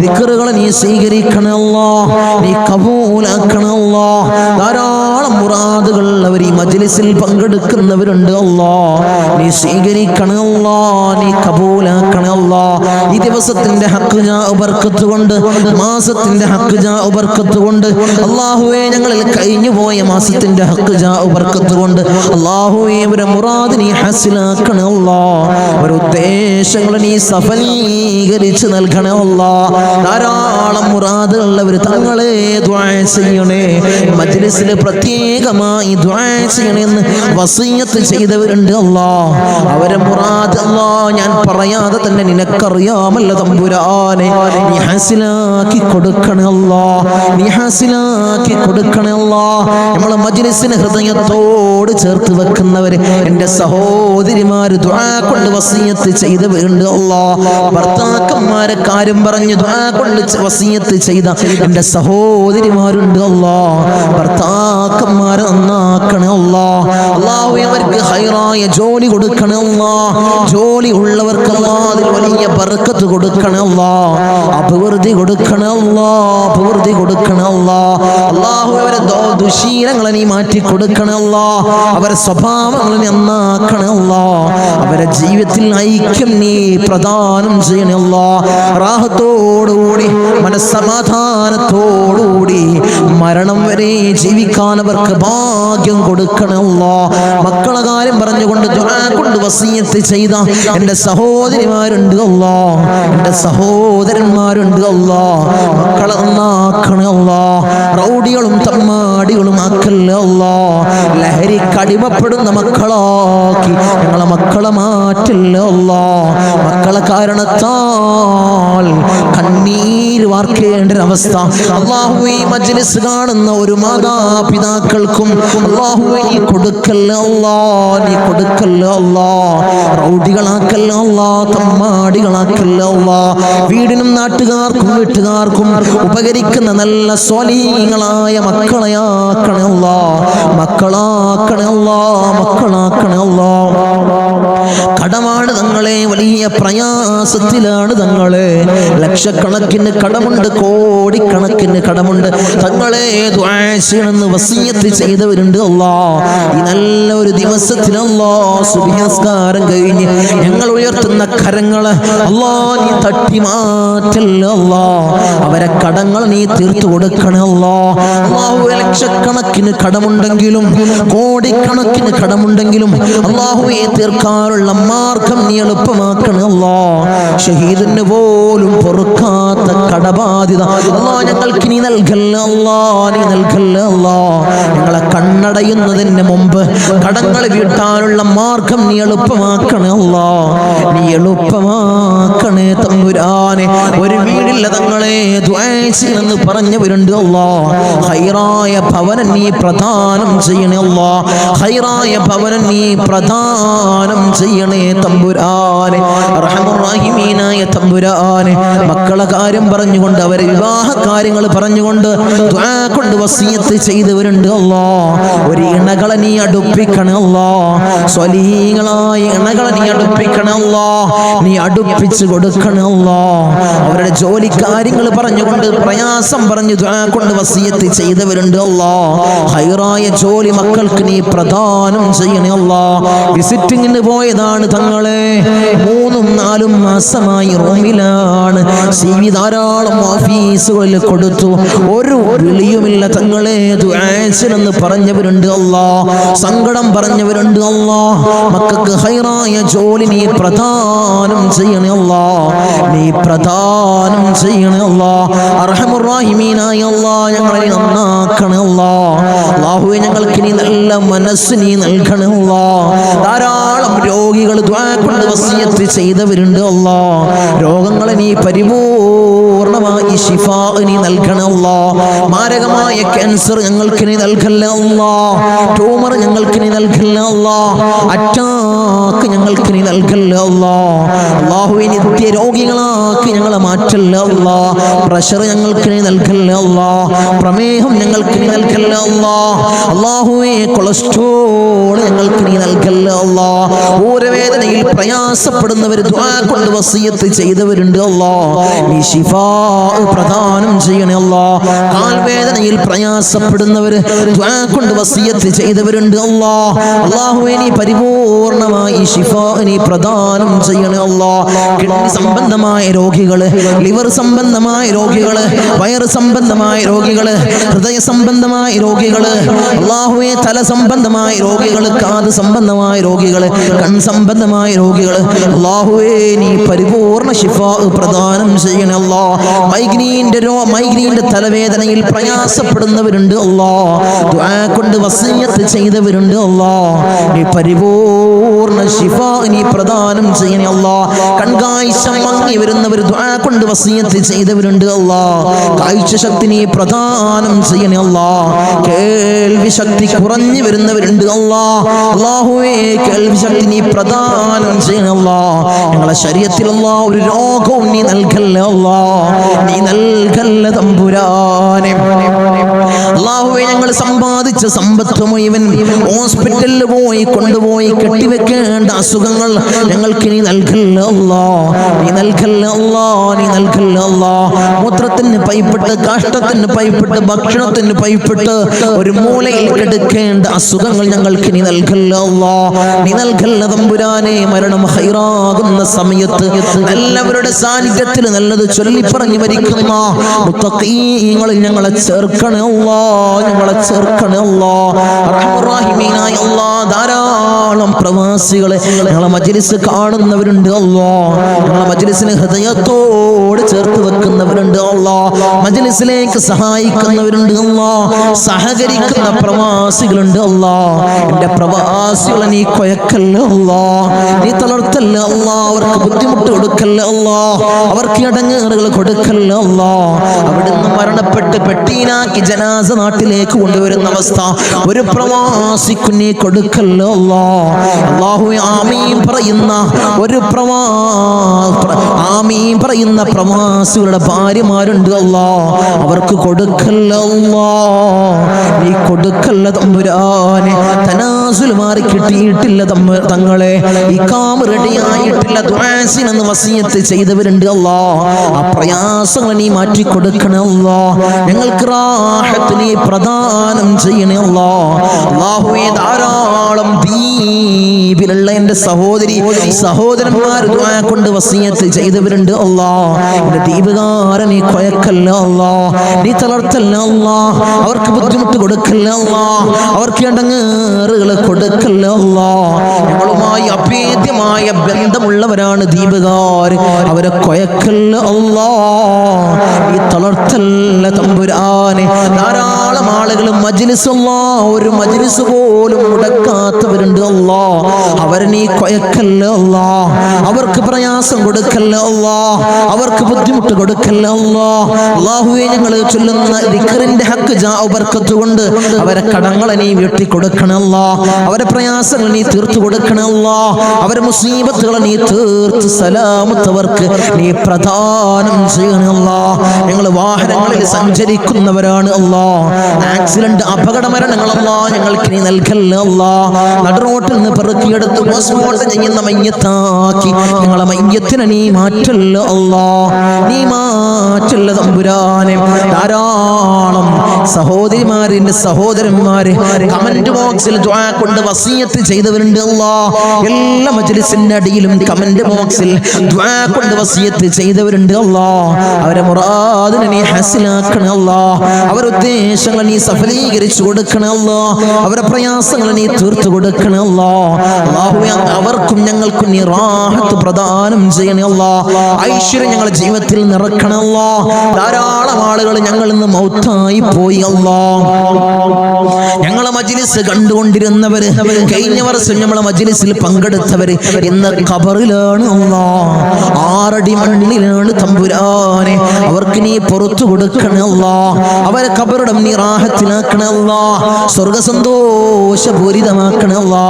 ദിക്റുകളെ നീ സ്വീകരിക്കണേ അല്ലാഹ്. നീ കബൂലാക്കണേ അല്ലാഹ്. ധാരാളം മുറാദുകൾ അവർ ഈ മജ്ലിസിൽ പങ്കെടുക്കുന്നവരുണ്ട് അല്ലാഹ്. നീ സ്വീകരിക്കണേ അല്ലാഹ്. നീ കബൂലാക്കണേ അല്ലാഹ്. ഈ ദിവസത്തിന്റെ ഹക്ക് ജാ ബർക്കത്ത് കൊണ്ട്, മാസത്തിന്റെ ഹക്ക് ജാ ബർക്കത്ത് കൊണ്ട് അല്ലാഹുവേ, ഞങ്ങളിൽ കഴിഞ്ഞു പോയ മാസത്തിന്റെ ഹക്ക് ജാ ബർക്കത്ത് കൊണ്ട് അല്ലാഹുവേ, ഒരു മുറാദ് നീ ഹാസിലാക്കണേ അല്ലാഹ്. ഒരു ഉദ്ദേശങ്ങൾ നീ സഫലീകരിച്ച് നൽകണേ അല്ലാഹ്. ധാരാളം മുറാദുള്ളവർ തങ്ങളെ ദുആ ചെയ്യണേ. മജ്ലിസിൽ പ്രത്യേകമായി ദുആ ചെയ്യണമെന്ന് വസിയത്ത് ചെയ്തവരുണ്ട് അല്ലാഹ്. അവരെ മുറാദ് അല്ലാഹ് ഞാൻ പറയാതെ തന്നെ നിനക്കറിയാമല്ലോ തമ്പുരാനെ. നീ ഹാസിലാക്കി കൊടുക്കണേ അല്ലാഹ്. നീ ഹാസിലാക്കി കൊടുക്കണേ അല്ലാഹ്. നമ്മളെ മജ്ലിസിനെ ഹൃദയത്തോട് ചേർത്ത് വെക്കുന്നവര് എൻ്റെ സഹോദരിമാര് ദുആ കൊണ്ട് വസിയത്ത് ചെയ്തവരുണ്ട് അല്ലാഹ്. ഭർത്താക്കന്മാരെ കാര്യം പറഞ്ഞ് ദുആ കൊണ്ട് വസിയത്ത് ചെയ്ത എൻ്റെ സഹോദരിമാരുണ്ട് അല്ലാഹ്. ഭർത്താക്കന്മാരെ നന്നാക്കണേ അല്ലാഹ്. അല്ലാഹു അവർക്ക് ഹൈറായ ജോലി കൊടുക്കണേ അല്ലാഹ്. ജോലി ഉള്ളവർക്ക് അല്ലാഹ് അതിൽ വലിയ ബർക്കത്ത് കൊടുക്കണേ അല്ലാഹ്, അഭിവൃദ്ധി കൊടുക്കണേ അല്ലാഹ്, അഭിവൃദ്ധി കൊടുക്കണേ അല്ലാഹ്. അല്ലാഹു അവരെ ദുശീലങ്ങളെ നീ മാറ്റി കൊടുക്കണേ അല്ലാഹ്, അവരെ സ്വഭാവങ്ങൾ നന്നാക്കണേ അല്ലാഹ്, അവരെ ജീവിതത്തിൽ ഐക്യം നീ പ്രദാനം ചെയ്യണേ അല്ലാഹ്. റാഹത്തോടുകൂടി മനസ്സമാധാനത്തോടുകൂടി മരണം വരെ ജീവിക്കാൻ അവർക്ക് ഭാഗ്യം കൊടുക്കണേ അല്ലാഹ്. മക്കളെ കാര്യം പറഞ്ഞുകൊണ്ട് ദുആ കൊണ്ട് വസിയത്ത് ചെയ്ത എൻ്റെ സഹോദരിമാരുണ്ട് അല്ലാഹ്, എൻ്റെ സഹോദരന്മാരുണ്ട് അല്ലാഹ്, മക്കളെ നന്നാക്കണേ അല്ലാഹ്. റൗഡികളും തമ്മാടികളും ആക്കല്ലേ അല്ലാഹ്, ലഹരിക്ക് അടിമപ്പെടുന്ന മക്കളാക്കി ഞങ്ങളെ മക്കളെ മാറ്റല്ലേ അല്ലാഹ്. മക്കളെ കാരണത്താൽ കണ്ണീര് വാർക്കേണ്ട ഒരവസ്ഥ അല്ലാഹുവേ മജ്ലിസ് കാണുന്ന ഒരു മാതാപിതാക്കൾക്കും അല്ലാഹുവേ നീ കൊടുക്കല്ലേ അല്ലാഹ്, നീ കൊടുക്കല്ലേ അല്ലാഹ്. റൗഡികളാക്കല്ലേ അല്ലാഹ്, തമ്മാടികളാക്കല്ലേ അല്ലാഹ്. വീടിനും നാട്ടുകാർക്കും വീട്ടുകാർക്കും ഉപകരിക്കുന്ന നല്ല സ്വാലിഹീങ്ങളായ മക്കളെയാക്കണേ അല്ലാഹ്, മക്കളാക്കണേ അല്ലാഹ്, മക്കളാക്കണേ അല്ലാഹ്. കടമാണ് തങ്ങളെ, വലിയ പ്രയാസത്തിലാണ് തങ്ങളെ, ലക്ഷക്കണക്കിന് കടമുണ്ട്, കോടിക്കണക്കിന് കടമുണ്ട് തങ്ങളെ. ദുആ ചെയ്യണമെന്ന് വസിയത്ത് ചെയ്തവരുണ്ട് അല്ലാഹ്. ഈ നല്ല ഒരു ദിവസത്തിൽ അല്ലാഹ് സുബ്ഹി നിസ്കാരം കഴിഞ്ഞ് ഞങ്ങൾ ഉയർത്തുന്ന കരങ്ങള് അല്ലാഹ് നീ തട്ടി മാറ്റല്ലേ അല്ലാഹ്, അവരെ കടങ്ങൾ നീ തീർത്തു കൊടുക്കണേ അല്ലാഹ്. അല്ലാഹുവേ ലക്ഷക്കണക്കിന് കടമുണ്ടെങ്കിലും കോടിക്കണക്കിന് കടമുണ്ടെങ്കിലും അല്ലാഹുവേ തീർക്കാനുള്ള മാർഗം നീ എളുപ്പമാക്കണേ അല്ലാഹ്. ഷഹീദിന് പോലും പൊറുക്കാത്ത കടബാധ്യത അല്ലാഹ് ഞങ്ങൾക്ക് നീ നൽകല്ലേ അല്ലാഹ്, നീ നൽകല്ലേ അല്ലാഹ്. ഞങ്ങളെ കണ്ണടയുന്നതിന് മുമ്പ് കടങ്ങൾ വീട്ടാനുള്ള മാർഗം നീ എളുപ്പമാക്കണേ അല്ലാഹ്, നീ എളുപ്പമാക്കണേ തമ്പുരാനെ. ഒരു വീടില്ല തങ്ങളെ ദുആ ചെയ്യണമെന്ന് പറഞ്ഞവരുണ്ട് അല്ലാഹ്, ഖൈറായ ഭവനം നീ പ്രദാനം ചെയ്യണേ അല്ലാഹ്, ഖൈറായ ഭവനം നീ പ്രദാനം ചെയ്യണേ തമ്പുരാനെ, അർഹമർ റഹീമീനായ തമ്പുരാനെ. മക്കളെ കാര്യം പറഞ്ഞുകൊണ്ട് അവരെ വിവാഹ കാര്യങ്ങൾ പറഞ്ഞുകൊണ്ട് ദുആ കൊണ്ട് വസിയത്ത് ചെയ്തവരുണ്ട് അല്ലാഹ്. ഒരു ഇണകളെ നീ അടുപ്പിക്കണേ അല്ലാഹ്, സ്വലീഹങ്ങളായ ഇണകളെ നീ അടുപ്പിക്കണേ അല്ലാഹ്, നീ അടുപ്പിച്ച് കൊടുക്കണേ അല്ലാഹ്. അവരുടെ ജോലി കാര്യങ്ങൾ പറഞ്ഞുകൊണ്ട് പ്രയാസം പറഞ്ഞു ദുആ കൊണ്ട് വസിയത്ത് ചെയ്തവരുണ്ട് അല്ലാഹ്. ഖൈറായ ജോലി മക്കൾക്ക് നീ പ്രദാനം ചെയ്യണേ അല്ലാഹ്. വിസിറ്റിങ്ങിന് പോയതാണ് തങ്ങളെ, 3-4 മാസമായി റൂമിലാണ്. CV ധാരാളം ഓഫീസുകളിൽ കൊടുത്തു, ഒരു വിളിയുമില്ല തങ്ങളെ. ദുആ ചെയ്യണമെന്ന് പറഞ്ഞവരുണ്ട് അല്ലാഹ്, സങ്കടം പറഞ്ഞവരുണ്ട് അല്ലാഹ്. മക്കൾക്ക് ഖൈറായ ജോലി നീ പ്രദാനം ചെയ്യണേ അല്ലാഹ്, നീ പ്രദാനം ചെയ്യണേ അല്ലാഹ്. അർഹമർ റഹീമീനായ അല്ലാഹ് ഞങ്ങളെ നന്നാക്കണേ അല്ലാഹ്. അല്ലാഹുവേ ഞങ്ങൾക്ക് നീ നല്ല മനസ്സ് നീ നൽകണേ അല്ലാഹ്. ധാരാളം രോഗികൾ ദുആ കൊണ്ട് വസിയത്ത് ചെയ്തവരുണ്ട് അല്ലാഹ്. രോഗങ്ങളെ നീ പരിപൂർണമായി ശിഫാ നീ നൽകണേ അല്ലാഹ്. മാരകമായ ക്യാൻസർ ഞങ്ങൾക്ക് നീ നൽകല്ലേ അല്ലാഹ്, ട്യൂമർ ഞങ്ങൾക്ക് നീ നൽകല്ലേ അല്ലാഹ്, അറ്റാക്ക് ഞങ്ങൾക്ക് നീ നൽകല്ലേ അല്ലാഹ്. അല്ലാഹുവേ നിത്യ രോഗികളാക്കി ഞങ്ങളെ മാറ്റല്ലേ അല്ലാഹ്. പ്രഷർ ഞങ്ങൾക്ക് നീ നൽകല്ലേ അല്ലാഹ്, പ്രമേഹം ഞങ്ങൾക്ക് നീ നൽകല്ലേ അല്ലാഹ്. അല്ലാഹുവേ കൊളസ്ട്രോൾ ഞങ്ങൾക്ക് നീ നൽകല്ലേ അല്ലാഹ്. ഊരവേദനയിൽ പ്രയാസപ്പെടുന്നവർ ദുആ കൊണ്ട് വസിയത്ത് ചെയ്തവരുണ്ട് അല്ലാഹ്, നീ ശിഫാ പ്രദാനം ചെയ്യണേ അല്ലാഹ്. കാൽവേദനയിൽ പ്രയാസപ്പെടുന്നവർ ദുആ കൊണ്ട് വസിയത്ത് ചെയ്തവരുണ്ട് അല്ലാഹ്. അല്ലാഹുവേ നീ പരിപൂർണമായി ശിഫാ നീ പ്രദാനം ചെയ്യണേ അല്ലാഹ്. കിഡ്നി സംബന്ധമായ രോഗികള്, ലിവർ സംബന്ധമായ രോഗികള്, വയറ് സംബന്ധമായ രോഗികള്, ഹൃദയ സംബന്ധമായ രോഗികള്, അല്ലാഹുവേ തല സംബന്ധമായ രോഗികള്, കാത് സംബന്ധമായ രോഗികള്, കൺ സംബന്ധമായ രോഗികള്, അല്ലാഹുവേ നീ പരിപൂർണ ശിഫാ പ്രദാനം ചെയ്യണേ അല്ലാഹ്. മൈഗ്രീന്റെ തലവേദനയിൽ പ്രയാസപ്പെടുന്നവരുണ്ട് അല്ലാഹ്, ദുആ കൊണ്ട് വസിയത്ത് ചെയ്തവരുണ്ട് അല്ലാഹ്, നീ പരിപൂർണ ശിഫാ നീ പ്രദാനം ചെയ്യണേ അല്ലാഹ്. കൺകാഴ്ച മങ്ങി വരുന്നവർ ദുആ കൊണ്ട് വസിയത്ത് ചെയ്തവരുണ്ട് അല്ലാഹ്, കാഴ്ച ശക്തി നീ പ്രദാനം ചെയ്യണേ അല്ലാഹ്. കേൾവി ശക്തി കുറഞ്ഞു വരുന്നവരുണ്ട് അല്ലാഹ്, അല്ലാഹുവേ കേൾവി ശക്തി നീ പ്രദാനം ചെയ്യണേ അല്ലാഹ്. ഞങ്ങളെ ശരീരത്തിൽ അല്ലാഹ് ഒരു രോഗവും നീ നൽകല്ലേ അല്ലാഹ്, നീ നൽകല്ലേ തമ്പുരാനെ. അല്ലാഹുവേ ഞങ്ങൾ സമ്പാദിച്ച സമ്പത്ത് മുഴുവൻ ഹോസ്പിറ്റലിൽ പോയി കൊണ്ടുപോയി കെട്ടിവെക്കേണ്ട അസുഖങ്ങൾ ഞങ്ങൾക്ക് നീ നൽകല്ല അല്ലാ, നീ നൽകല്ല അല്ലാ, നീ നൽകല്ല അല്ലാ. മൂത്രത്തിന് പൈപ്പിട്ട്, കാഷ്ടത്തിന് പൈപ്പിട്ട്, ഭക്ഷണത്തിന് പൈപ്പിട്ട് ഒരു മൂലയിൽ കിടക്കേണ്ട അസുഖങ്ങൾ ഞങ്ങൾക്ക് നീ നൽകല്ല അല്ലാ, നീ നൽകല്ല തമ്പുരാനെ. മരണം ഹൈറാകുന്ന സമയത്ത് എല്ലാവരുടെ സാന്നിധ്യത്തിൽ നല്ലത് ചൊല്ലിപ്പറഞ്ഞു മരിക്കുന്ന മുത്തഖീങ്ങളിൽ ഞങ്ങളെ ചേർക്കണേ അല്ലാ, ഞങ്ങളെ ചേർക്കണേ അല്ലാ. റഹ്മാനായ അല്ലാ, ധാരാളം പ്രവാസികളെ ഞങ്ങളെ മജ്ലിസ് കാണുന്നവരുണ്ട് അല്ലാ, ഞങ്ങളെ മജ്ലിസിനെ ഹൃദയത്തോട് ചേർത്ത് വെക്കുന്നവരുണ്ട് അല്ലാ, മജ്ലിസിലേക്ക് സഹായിക്കുന്നവരുണ്ട് അല്ലാ, സഹകരിക്കുന്ന പ്രവാസികളുണ്ട് അല്ലാ. എന്റെ പ്രവാസികളെ നീ കൊയക്കല്ല അല്ലാ, നീ തളർത്തല്ല അല്ലാ, അവർക്ക് ബുദ്ധിമുട്ട് കൊടുക്കല്ല അല്ലാ, അവർക്ക് ഇടങ്ങേറുകൾ കൊടുക്കല്ല അല്ലാ. അവിടുന്ന് മരണപ്പെട്ട് പെട്ടീനാക്കി ജനാസ നാട്ടിലേക്ക് കൊണ്ടുവരുന്ന അവസ്ഥ ഒരു പ്രവാസിക്കു നീ കൊടുക്കല്ല അല്ലാ. അല്ലാഹുവേ ആമീൻ പറയുന്ന ഒരു ആമീൻ പറയുന്ന പ്രവാസികളുടെ ഭാര്യമാരുണ്ട് അല്ലാ, അവർക്ക് കൊടുക്കല്ല അല്ലാ, നീ കൊടുക്കല്ല തമ്പുരാനെ. തനാസുൽ മാറി കിട്ടിയിട്ടില്ല തങ്ങളെ, ഈ കാമ റെഡിയായിട്ടില്ല, ദുആസിനെന്ന് വസിയത്ത് ചെയ്തവരുണ്ട് അല്ലാ, ആ പ്രയാസങ്ങൾ നീ മാറ്റി കൊടുക്കണേ അല്ലാ, ഞങ്ങൾക്ക് റാഹത്ത് നീ പ്രദാനം ചെയ്യണേ അല്ലാ. അല്ലാഹുവേ ധാരാളം ദ്വീപിലുള്ള എൻ്റെ സഹോദരന്മാർ ദുആ കൊണ്ട് വസിയത്ത് ചെയ്തവരുണ്ട് അല്ലാ, എൻ്റെ ദ്വീപുകാരൻ നീ കൊയക്കല്ല അല്ലാ, നീ തളർത്തല്ല അല്ലാ, അവർക്ക് ബുദ്ധിമുട്ട് കൊടുക്കല്ല അല്ലാ, അവർക്ക് ഇടങ്ങേറുകൾ കൊടുക്കല്ല അല്ലാ. ഞങ്ങളുമായി അഭേദ്യമായ ബന്ധമുള്ളവരാണ് ദ്വീപുകാർ, അവരെ കൊയക്കല്ല അല്ലാ, നീ തളർത്തല്ല തമ്പുരാനെ. ധാരാളം ആളുകൾ മജ്ലിസ് അല്ലാ, ഒരു മജ്ലിസ് പോലും മുടക്കാത്തവരുണ്ട് അല്ലാ, അവരെ നീ കൊയക്കല്ല അല്ലാ, അവർക്ക് പ്രയാസം കൊടുക്കല്ല അല്ലാ, അവർക്ക് ബുദ്ധിമുട്ട് കൊടുക്കല്ല അല്ലാ. അല്ലാഹുവേ ഞങ്ങൾ ചൊല്ലുന്ന ദിക്റിന്റെ ഹക്ക് ജാഉ ബർക്കത്ത് കൊണ്ട് അവരെ കടങ്ങളെ നീ വീട്ടി കൊടുക്കണം അല്ലാ, അവരെ പ്രയാസങ്ങൾ നീ തീർത്തു കൊടുക്കണം അല്ലാ, അവരെ മുസീബത്തുകളെ നീ തീർത്ത് സലാമത്തവർക്ക് നീ പ്രദാനം ചെയ്യണം അല്ലാ. ഞങ്ങൾ വാഹനങ്ങളിൽ സഞ്ചരിക്കുന്നവരാണ് അല്ലാ, ആക്സിഡന്റ് അപകട മരണങ്ങൾ അല്ലാ ഞങ്ങൾക്ക് നീ നൽകല്ല അല്ലാ. നടുറോട്ടിൽ നിന്ന് പെറുക്കിയെടുത്ത് പോസ്റ്റ്മോർട്ടം ചെയ്യുന്ന മയ്യത്താക്കി ഞങ്ങളെ മയ്യത്തിനെ നീ മാറ്റല്ല അല്ലാ, നീ മാറ്റല്ല തമ്പുരാനെ. ധാരാളം സഹോദരിമാരിന്റെ സഹോദരന്മാര് കമന്റ് ബോക്സിൽ ദുആ കൊണ്ട് വസിയത്ത് ചെയ്തവരുണ്ട് അല്ലാ, എല്ലാ മജ്ലിസിന്റെ അടിയിലും കമന്റ് ബോക്സിൽ ദുആ കൊണ്ട് വസിയത്ത് ചെയ്തവരുണ്ട് അല്ലാ. അവരെ മുറാദിനെ നീ ഹസിലാക്കണേ അല്ലാ, അവരുടെ ഉദ്ദേശങ്ങൾ നീ സഫലീകരിച്ചു കൊടുക്കണേ അല്ലാ, അവരുടെ പ്രയാസങ്ങൾ നീ തീർത്തു കൊടുക്കണേ അല്ലാ. അല്ലാഹുവേ അവർക്കും ഞങ്ങൾക്കും നീ റാഹത്ത് പ്രദാനം ചെയ്യണേ അല്ലാ, ഐശ്വര്യം ഞങ്ങളുടെ ജീവിതത്തിൽ നിറക്കണേ അല്ലാ. ധാരാളം ആളുകൾ ഞങ്ങളിൽ നിന്ന് മൗത്തായി പോയി അല്ലാ, ഞങ്ങളെ മജ്ലിസ് കണ്ടുകൊണ്ടിരുന്നവര്, കഴിഞ്ഞ വർഷം നമ്മളെ മജ്ലിസിൽ പങ്കെടുത്തവര് ഇന്ന് ഖബറിലാണ് അല്ലാ, 6 അടി മണ്ണിലാണ് തമ്പുരാനെ. അവർക്ക് നീ പുറത്തു കൊടുക്കണേ അല്ലാ, അവരെ ഖബറിടം നീ റാഹത്തിലാക്കണേ അല്ലാ, സ്വർഗ സന്തോഷപൂരിതമാക്കണേ അല്ലാ.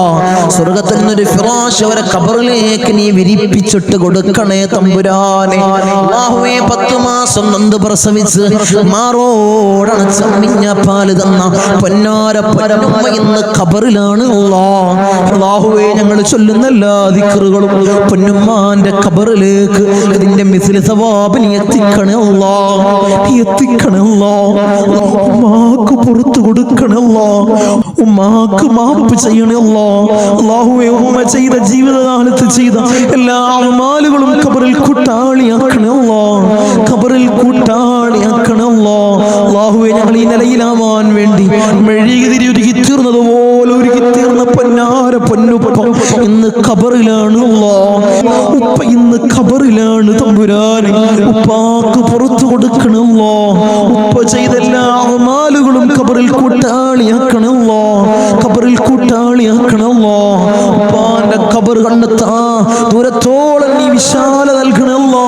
സ്വർഗത്തിൽ നിന്നൊരു ഫിറാശ് അവരെ ഖബറിലേക്ക് നീ വിരിപ്പിച്ചിട്ട് കൊടുക്കണേ തമ്പുരാനെ. അല്ലാഹുവേ 10 മാസം നൊന്ത് പ്രസവിച്ച് മാറോടണച്ച മിഞ്ഞ പാല് തന്ന പൊന്നാര പൊന്നുമ്മ ഇന്ന് ഖബറിലാണ് അല്ലാ. അല്ലാഹുവേ ഞങ്ങൾ ചൊല്ലുന്ന എല്ലാ ദിക്റുകളും പൊന്നുമ്മാന്റെ ഖബറിലേക്ക് ഇതിന്റെ മിസ്ലി സവാബ് നീ എത്തിക്കണേ അല്ലാ, എത്തിക്കണേ അല്ലാ. ഉമ്മാക്ക് പുറത്തു കൊടുക്കണേ അല്ലാ, ഉമ്മാക്ക് മാപ്പ് ചെയ്യണേ അല്ലാ. അല്ലാഹുവേ ഉമ്മ ചെയ്ത ജീവിതകാലത്ത് ചെയ്ത എല്ലാ അമാലുകളും ഖബറിൽ കൂട്ടാളിയാക്കണേ അല്ലാ, ഖബറിൽ കൂട്ടാളിയാക്കണേ അല്ലാ. അല്ലാഹുവേ ഞങ്ങൾ ഈ നിലയിലാവാൻ വേണ്ടി മെഴുകുതിരി ഒരുക്കി തീർന്നതുപോലെ ഒരുക്കി തീർന്ന പൊന്നാര പൊന്നുപ്പ ഇന്ന് ഖബറിലാണ് അല്ലാ, ഉപ്പ ഇന്ന് ഖബറിലാണ് തമ്പുരാനെ. ഉപ്പാക്ക് പുറത്തു കൊടുക്കണം അല്ലാ, ഉപ്പ ചെയ്ത എല്ലാ അമാലുകളും ഖബറിൽ കൂട്ടാളിയാക്കണം അല്ലാ, ഖബറിൽ കൂട്ടാളിയാക്കണം അല്ലാ. ഉപ്പാന്റെ ഖബർ കണ്ടെത്താ ദൂരത്തോളം നീ വിശാല നൽകണം അല്ലാ,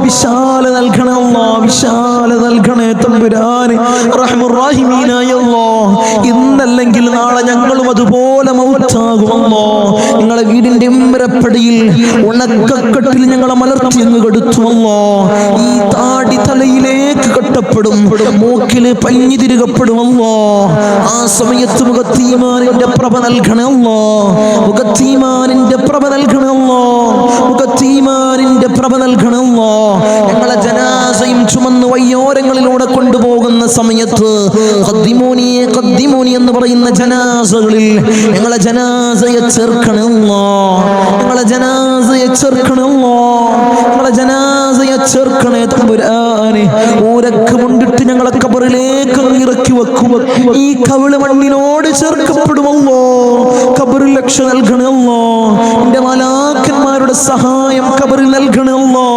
വിശാല നൽകണം അല്ലാ, വിശാല നൽകണേ തമ്പുരാനെ. റഹ്മുർ-റഹീമീനായ അല്ലാ, ഇന്നല്ലെങ്കിൽ നാളെ ഞങ്ങളും അതുപോലെ മൗത്താകും അല്ലാ. നിങ്ങളെ വീടിന്റെ ഉമ്മരപ്പടിയിൽ ഉണക്കക്കെട്ടിൽ ഞങ്ങളെ മലർത്തി അങ്ങ് കെടുത്തു അല്ലാ. ഈ താടി തലയിലേക്ക് കെട്ട കെട്ടപ്പെടും, മൂക്കില് പഞ്ഞി തിരുകപ്പെടുമല്ലോ. ആ സമയത്ത് മുഖത്തീമാനിന്റെ പ്രഭ നൽകണമല്ലോ, മുഖത്തീമാനിന്റെ പ്രഭ നൽകണമല്ലോ, മുഖത്തീമാനിന്റെ പ്രഭ നൽകണമല്ലോ. ഞങ്ങളെ ജനാസയും ചുമന്ന് വയ്യോരങ്ങളിലൂടെ കൊണ്ടുപോകുന്ന സമയത്ത് ഖദ്ദിമൂനി ഖദ്ദിമൂനി എന്ന് പറയുന്ന ജനാസകളിൽ ഞങ്ങളെ ജനാസയെ ചേർക്കണമല്ലോ, ഞങ്ങളെ ജനാസയെ ചേർക്കണമല്ലോ, ഞങ്ങളെ ജനാസയെ ചേർക്കണേ തമ്പുരാനെ. ഊരക്ക് കൊണ്ടിട്ട് ഞങ്ങളെ ഖബറിലേക്ക് ഇറക്കി വെക്കും. ഈ കവിള് മണ്ണിനോട് ചേർക്കപ്പെടുമല്ലോ. ഖബറിൽ രക്ഷ നൽകണമല്ലോ. എന്റെ മലാക്കന്മാരുടെ സഹായം ഖബറിൽ നൽകണമല്ലോ.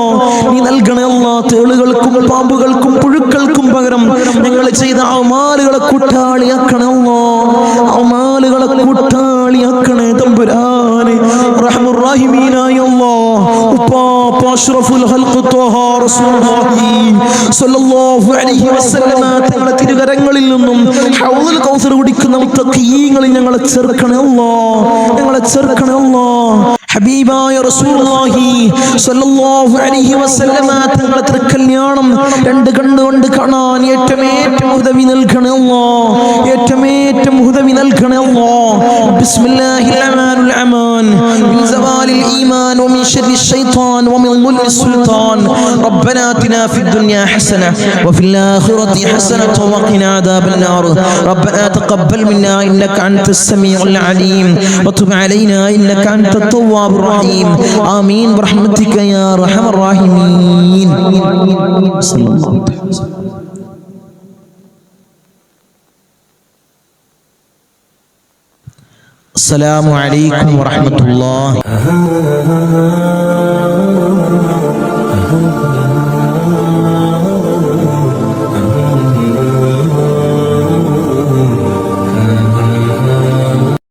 നീ നൽകണമല്ലോ. തേളുകൾക്കും പാമ്പുകൾക്കും പുഴുക്കൾക്കും പകരം ഞങ്ങൾ ചെയ്ത അമാലുകളെ കൂട്ടാളിയാക്കണമല്ലോ. അമാലുകളെ കൂട്ടാളിയാക്കണേ തമ്പുരാനെ. റഹ്മുർ റഹീമീനായ അല്ലാഹ്, ഉപ്പാപ്പ അഷ്റഫുൽ ഖൽഖ് ത്വഹ റസൂലുള്ളാഹി സ്വല്ലല്ലാഹു അലൈഹി വസല്ലമ തങ്ങളുടെ തിരുകരങ്ങളിൽ നിന്നും ഹൗദുൽ കൗസർ കുടിക്കുന്ന മുത്തഖീങ്ങളിൽ ഞങ്ങളെ ചേർക്കണേ അല്ലാഹ്, ഞങ്ങളെ ചേർക്കണേ അല്ലാഹ്. ഹബീബായ റസൂലുള്ളാഹി സ്വല്ലല്ലാഹു അലൈഹി വസല്ലമ തങ്ങളുടെ തിരുക്കല്യാണം രണ്ട് കണ്ണുകൊണ്ട് കാണാൻ ഏറ്റവും ഉദവി നൽകണേ അല്ലാഹ്, ഏറ്റവും ഉദവി നൽകണേ അല്ലാഹ്. ബിസ്മില്ലാഹിർ റഹ്മാനിർ റഹീം. മിൻ സവാലിൽ ഈമാൻ വമിൻ ശർരി ശൈത്താൻ വമിൻ ളുൽമി സുൽത്താൻ. റബ്ബനാ ആതിനാ ഫിദ് ദുനിയാ ഹസന വഫിൽ ആഖിറതി ഹസനത വഖിനാ അദാബൻ നാർ. റബ്ബനാ തഖബ്ബൽ മിന്നാ ഇന്നക അൻതസ് സമീഉൽ അലീം വതുബ് അലൈനാ ഇന്നക അൻതത് തവ്വാബുർ റഹീം. ആമീൻ ബിറഹ്മതിക യാ അർഹമർ റഹീമീൻ. സല്ലല്ലാഹു അലൈഹി വസല്ലം. അസ്സലാമു അലൈക്കും വറഹ്മത്തുള്ളാഹി.